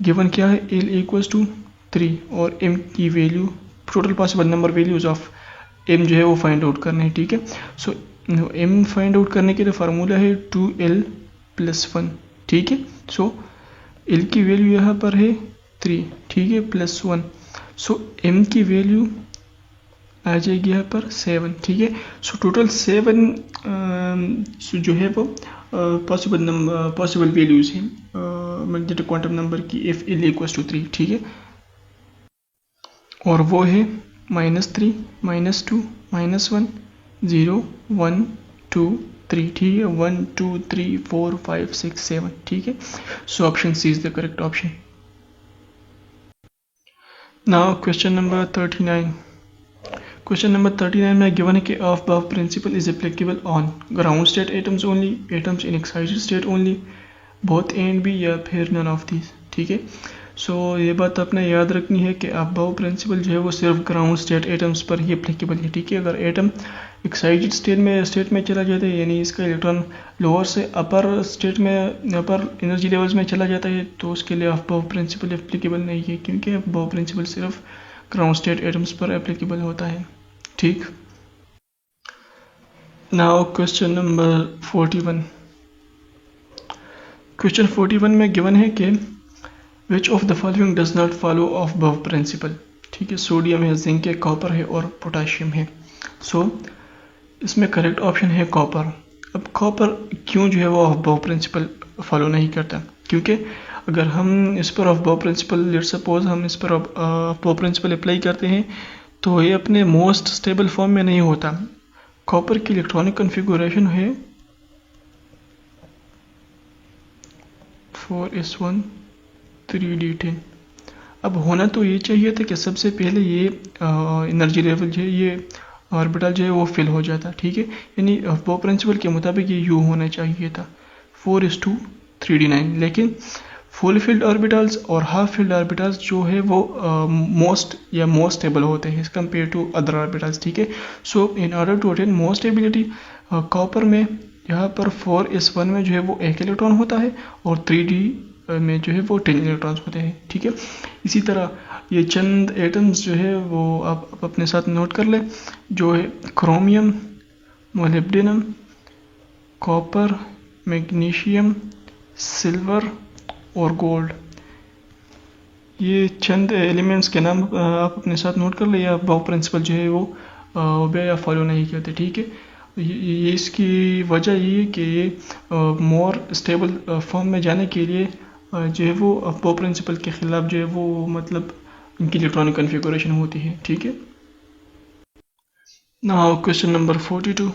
[SPEAKER 1] गिवन क्या है, L इक्वल्स टू 3 और m की value total possible number values of m जो है वो फाइंड आउट करना है। ठीक है, सो m फाइंड आउट करने के लिए फार्मूला है 2l प्लस 1। ठीक है, सो l की वैल्यू यहाँ पर है 3। ठीक है, प्लस 1। सो m की वैल्यू आ जाएगी यहाँ पर 7। ठीक है, सो टोटल 7 जो है वो पॉसिबल वैल्यूज हैं मैग्नेटिक क्वांटम नंबर की if l इक्वल्स टू 3। ठीक है, और वो है -3, -2, -1, 0, 1, 2, 3। ठीक है, 1, 2, 3, 4, 5, 6, 7। ठीक है, so option C is the correct option. Now question number 39। Question number 39 में गिवन है कि Aufbau principle is applicable on ground state atoms only, atoms in excited state only, both A and B, या फिर none of these. ठीक है, so ये बात आपने याद रखनी है कि अबव प्रिंसिपल जो है वो सिर्फ ग्राउंड स्टेट एटम्स पर ही एप्लीकेबल है। ठीक है, अगर एटम एक्साइटेड स्टेट में चला जाता है यानी इसका इलेक्ट्रॉन लोअर से अपर स्टेट में अपर एनर्जी लेवल्स में चला जाता है तो उसके लिए अबव प्रिंसिपल एप्लीकेबल नहीं है, क्योंकि अबव प्रिंसिपल सिर्फ ग्राउंड स्टेट एटम्स पर एप्लीकेबल होता है। ठीक, नाउ क्वेश्चन नंबर 41। क्वेश्चन 41 में गिवन है कि which of the following does not follow Aufbau principle. ठीक है, सोडियम है, जिंक है, कॉपर है और पोटाशियम है। सो इसमें करेक्ट ऑप्शन है कॉपर। अब कॉपर क्यों जो है वो ऑफ बॉ प्रिंसिपल फॉलो नहीं करता, क्योंकि अगर हम इस पर ऑफ बॉ प्रिंसिपल, लेट सपोज हम इस पर ऑफ बॉ प्रिंसिपल अप्लाई करते हैं तो ये अपने मोस्ट स्टेबल फॉर्म में नहीं होता। कॉपर की इलेक्ट्रॉनिक कॉन्फ़िगरेशन है 4s1 3d10। अब होना तो ये चाहिए था कि सबसे पहले ये एनर्जी लेवल जो है, ये ऑर्बिटल जो है वो फिल हो जाता, ठीक है, यानी बॉ प्रिंसिपल के मुताबिक ये यू होना चाहिए था 4s2 3d9। लेकिन फुल फील्ड ऑर्बिटल्स और हाफ फील्ड ऑर्बिटल्स जो है वो मोस्ट स्टेबल होते हैं as compare to other orbitals, ठीक है। So in order to attain most stability, copper में यहाँ पर 4s1 में जो है वो 1 इलेक्ट्रॉन होता है और 3d में जो है वो 10 इलेक्ट्रॉन्स होते हैं, ठीक है। इसी तरह ये चंद एटम्स जो है वो आप अपने साथ नोट कर लें, जो है chromium, molybdenum, copper, magnesium, silver और गोल्ड। ये चंद एलिमेंट्स के नाम आप अपने साथ नोट कर ले, या बॉ प्रिंसिपल जो है वो ओबे या फॉलो नहीं करते, ठीक है। ये इसकी वजह ये है कि मोर स्टेबल फॉर्म में जाने के लिए जो है वो बॉ प्रिंसिपल के खिलाफ जो है वो मतलब इनकी इलेक्ट्रॉनिक कॉन्फ़िगरेशन होती है, ठीक है। Now question number 42।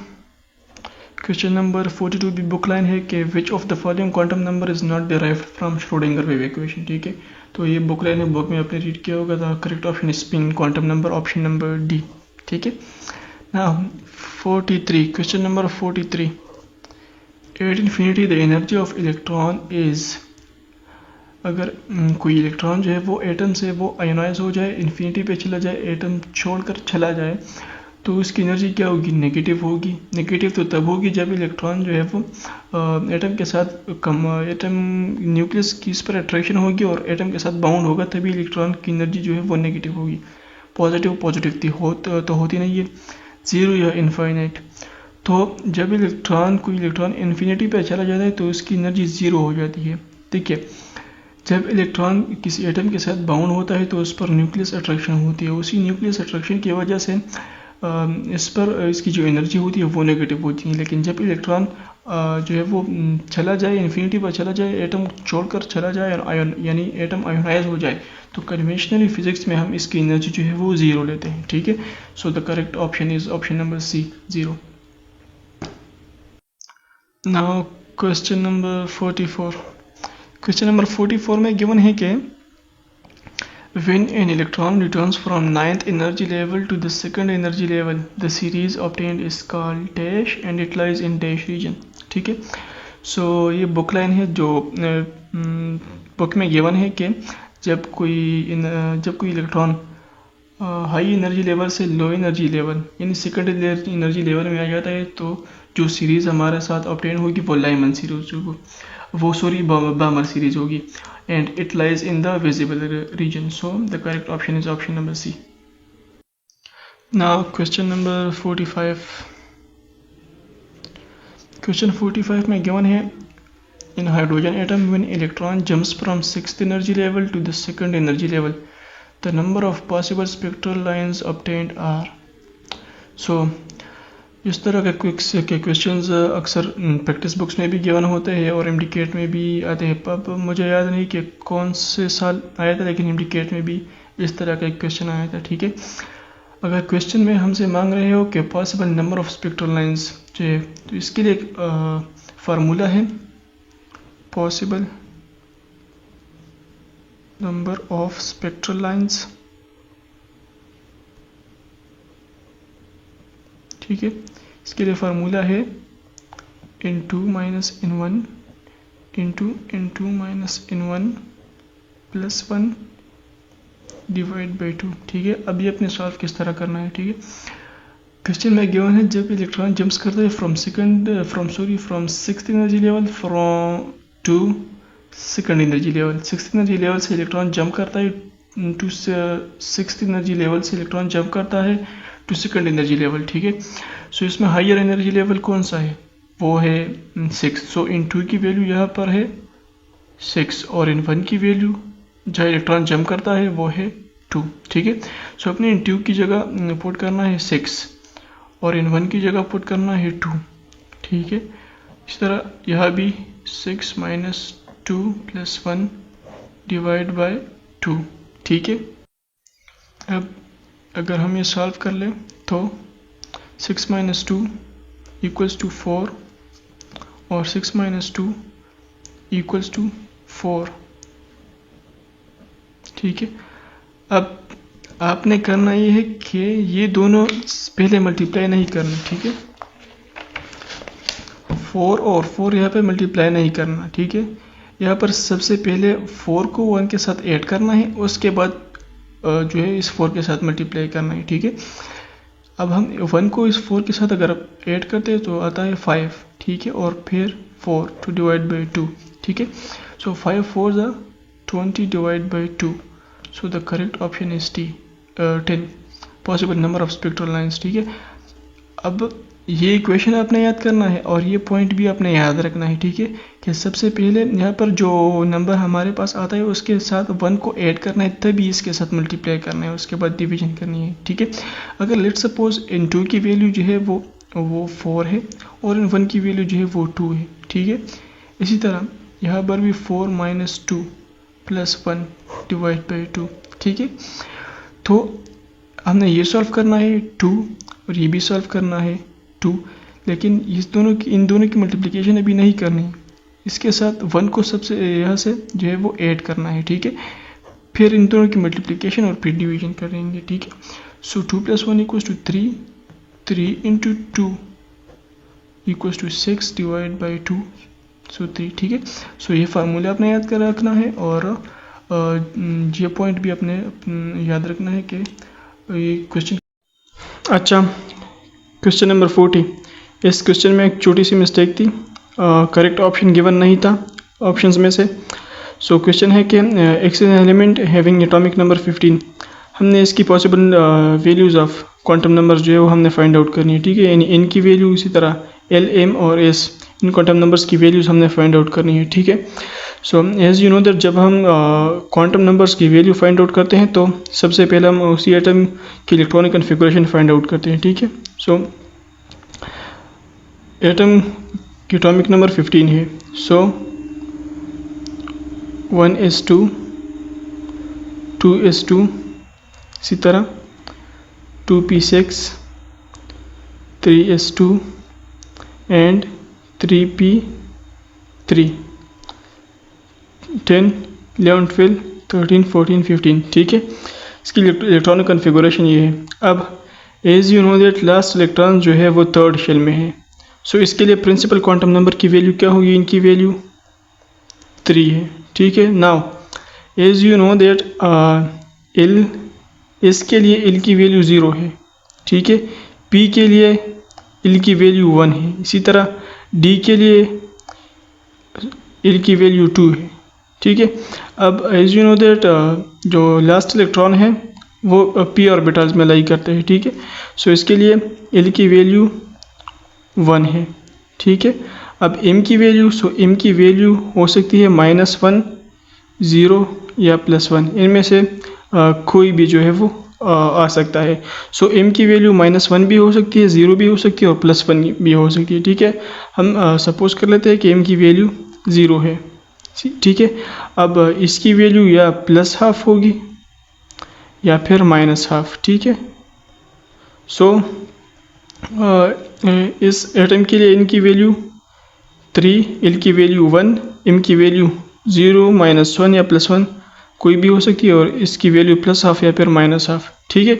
[SPEAKER 1] Question number 42 भी बुक लाइन है कि which of the following quantum number is not derived from Schrodinger wave equation, ठीक है। तो ये बुक लाइन है, बुक में आपने रीड किया होगा। The correct option is spin quantum number, option number D, ठीक है। Now 43, question number 43, at infinity the energy of electron is. अगर कोई इलेक्ट्रॉन जो है वो एटम से वो आयोनाइज हो जाए, इन्फिनिटी पे चला जाए, एटम छोड़कर चला जाए, तो उसकी एनर्जी क्या होगी? नेगेटिव होगी। नेगेटिव तो तब होगी जब इलेक्ट्रॉन जो है वो एटम के साथ एटम न्यूक्लियस की इस पर अट्रैक्शन होगी और एटम के साथ बाउंड होगा, तभी इलेक्ट्रॉन की एनर्जी जो है वो नेगेटिव होगी। पॉजिटिव तो होती नहीं है, ज़ीरो या इनफाइनाइट। तो जब कोई इलेक्ट्रॉन इन्फिनिटी पे चला जाता है तो उसकी एनर्जी ज़ीरो हो जाती है, ठीक है। जब इलेक्ट्रॉन किसी एटम के साथ बाउंड होता है तो उस पर न्यूक्लियस अट्रैक्शन होती है, उसी न्यूक्लियस अट्रैक्शन की वजह से इस पर इसकी जो एनर्जी होती है वो नेगेटिव होती है। लेकिन जब इलेक्ट्रॉन जो है वो चला जाए, इन्फिनिटी पर चला जाए, एटम छोड़कर चला जाए, यानी एटम आयोनाइज हो जाए, तो कन्वेंशनली फिजिक्स में हम इसकी एनर्जी जो है वो ज़ीरो लेते हैं, ठीक है। So the correct option is option number C, zero. Now question number 44। Question number 44 में गिवन है कि when an electron returns from 9th energy level to the 2nd energy level, the series obtained is called dash and it lies in dash region, ठीक है। So ये book line है जो book में given है कि जब कोई इलेक्ट्रॉन हाई एनर्जी लेवल से लो एनर्जी लेवल यानी सेकंड एनर्जी लेवल में आ जाता है, तो जो सीरीज़ हमारे साथ ऑब्टेन होगी वो लाइमन सीरीज होगी, बामर सीरीज होगी, and it lies in the visible region. So the correct option is option number C. Now question number 45. Question 45 में given है in hydrogen atom when electron jumps from 6th energy level to the 2nd energy level, the number of possible spectral lines obtained are. So इस तरह के questions अक्सर practice books में भी given होते हैं और एमडीकेट में भी आते हैं। अब मुझे याद नहीं कि कौन से साल आया था, लेकिन एमडीकेट में भी इस तरह का एक क्वेश्चन आया था, ठीक है। अगर क्वेश्चन में हमसे मांग रहे हो कि possible number of spectral lines जो है, तो इसके लिए एक फार्मूला है, possible number of spectral lines, ठीक है। इसके लिए फार्मूला है n2 minus n1 into n2 minus n1 plus 1 divide by 2, ठीक है। अब ये अपने सॉल्व किस तरह करना है, ठीक है। क्वेश्चन में गिवन है जब इलेक्ट्रॉन जंप्स करता है from 6th energy level to 2nd energy level. 6th energy level से इलेक्ट्रॉन जंप करता है टू 6th एनर्जी लेवल से इलेक्ट्रॉन जंप करता है टू 2nd एनर्जी लेवल, ठीक है। सो इसमें हायर एनर्जी लेवल कौन सा है? वो है 6। सो इन 2 की वैल्यू यहाँ पर है 6 और इन 1 की वैल्यू जहाँ इलेक्ट्रॉन जंप करता है वो है 2, ठीक है। सो अपने इन 2 की जगह पुट करना है 6 और इन 1 की जगह पुट करना है 2, ठीक है। इस तरह यह भी 6 - 2 + 1 डिवाइड बाय 2, ठीक है। अब अगर हम ये सॉल्व कर लें तो 6 - 2 = 4 और 6 - 2 = 4, ठीक है। अब आपने करना ये है कि ये दोनों पहले मल्टीप्लाई नहीं करना, ठीक है। 4 और 4 यहाँ पे मल्टीप्लाई नहीं करना, ठीक है। यहाँ पर सबसे पहले 4 को 1 के साथ ऐड करना है, उसके बाद जो है इस 4 के साथ मल्टीप्लाई करना है, ठीक है। अब हम 1 को इस 4 के साथ अगर ऐड करते हैं तो आता है 5, ठीक है, और फिर 4 to divide by 2, ठीक है। सो 5 4 = 20 divide by 2, so the correct option is 10 possible number of spectral lines, ठीक है। अब ये इक्वेशन आपने याद करना है और ये पॉइंट भी आपने याद रखना है, ठीक है, कि सबसे पहले यहाँ पर जो नंबर हमारे पास आता है उसके साथ 1 को ऐड करना है, तभी इसके साथ मल्टीप्लाई करना है, उसके बाद डिवीजन करनी है, ठीक है। अगर लेट सपोज इन 2 की वैल्यू जो है वो 4 है और इन 1 की वैल्यू जो है वो 2 है, ठीक है। इसी तरह यहाँ पर भी 4 - 2 + 1 डिवाइड बाई 2, ठीक है। तो हमने ये सॉल्व करना है 2 और ये भी सॉल्व करना है 2, लेकिन इन दोनों की मल्टीप्लिकेशन अभी नहीं करनी। इसके साथ 1 को सबसे यहाँ से जो है वो ऐड करना है, ठीक है। फिर इन दोनों की मल्टीप्लिकेशन और फिर डिवीजन करेंगे, ठीक है। सो 2 + 1 = 3, 3 × 2 = 6 डिवाइड बाई 2, सो 3, ठीक है। सो ये फार्मूला आपने याद कर रखना है और ये पॉइंट भी आपने याद रखना है कि ये क्वेश्चन। अच्छा, क्वेश्चन नंबर 40। इस क्वेश्चन में एक छोटी सी मिस्टेक थी, करेक्ट ऑप्शन गिवन नहीं था ऑप्शंस में से। सो क्वेश्चन है कि x is an element having atomic number 15। हमने इसकी possible values of quantum numbers जो है वो हमने फाइंड आउट करनी है, ठीक है। यानी इन की वैल्यू, इसी तरह एल, एम और एस, इन क्वांटम नंबर्स की वैल्यूज़ हमने फाइंड आउट करनी है, ठीक है। So as you know that जब हम क्वांटम नंबर्स की वैल्यू फाइंड आउट करते हैं तो सबसे पहले हम उसी एटम की इलेक्ट्रॉनिक कन्फिगरेशन फाइंड आउट करते हैं, ठीक है। सो एटम की एटॉमिक नंबर 15 है, सो 1s2, 2s2, इसी तरह 2p6, 3s2 एंड 3p3, 10, 11, 12, 13, 14, 15, ठीक है। इसकी इलेक्ट्रॉनिक कन्फिगरेशन ये है। अब as you know that last electron जो है वो 3rd शेल में है, सो इसके लिए प्रिंसिपल क्वांटम नंबर की वैल्यू क्या होगी? इनकी वैल्यू 3 है, ठीक है। Now as you know that L, इसके लिए एल की वैल्यू 0 है, ठीक है। पी के लिए एल की वैल्यू 1 है, इसी तरह डी के लिए एल की वैल्यू 2 है, ठीक है। अब एज यू नो दैट जो लास्ट इलेक्ट्रॉन है वो पी ऑर्बिटल्स में लाई करते हैं, ठीक है। सो इसके लिए एल की वैल्यू 1 है, ठीक है। अब m की वैल्यू, सो m की वैल्यू हो सकती है -1, 0 या +1, इनमें से कोई भी जो है वो आ सकता है। सो m की वैल्यू -1 भी हो सकती है, 0 भी हो सकती है और +1 भी हो सकती है, ठीक है। हम सपोज कर लेते हैं कि m की वैल्यू 0 है, ठीक है। अब इसकी वैल्यू या +½ होगी या फिर -½ ठीक है। सो इस एटम के लिए इनकी वैल्यू 3, एल की वैल्यू 1, m की वैल्यू 0, -1 या +1 कोई भी हो सकती है और इसकी वैल्यू +½ या फिर -½ ठीक है।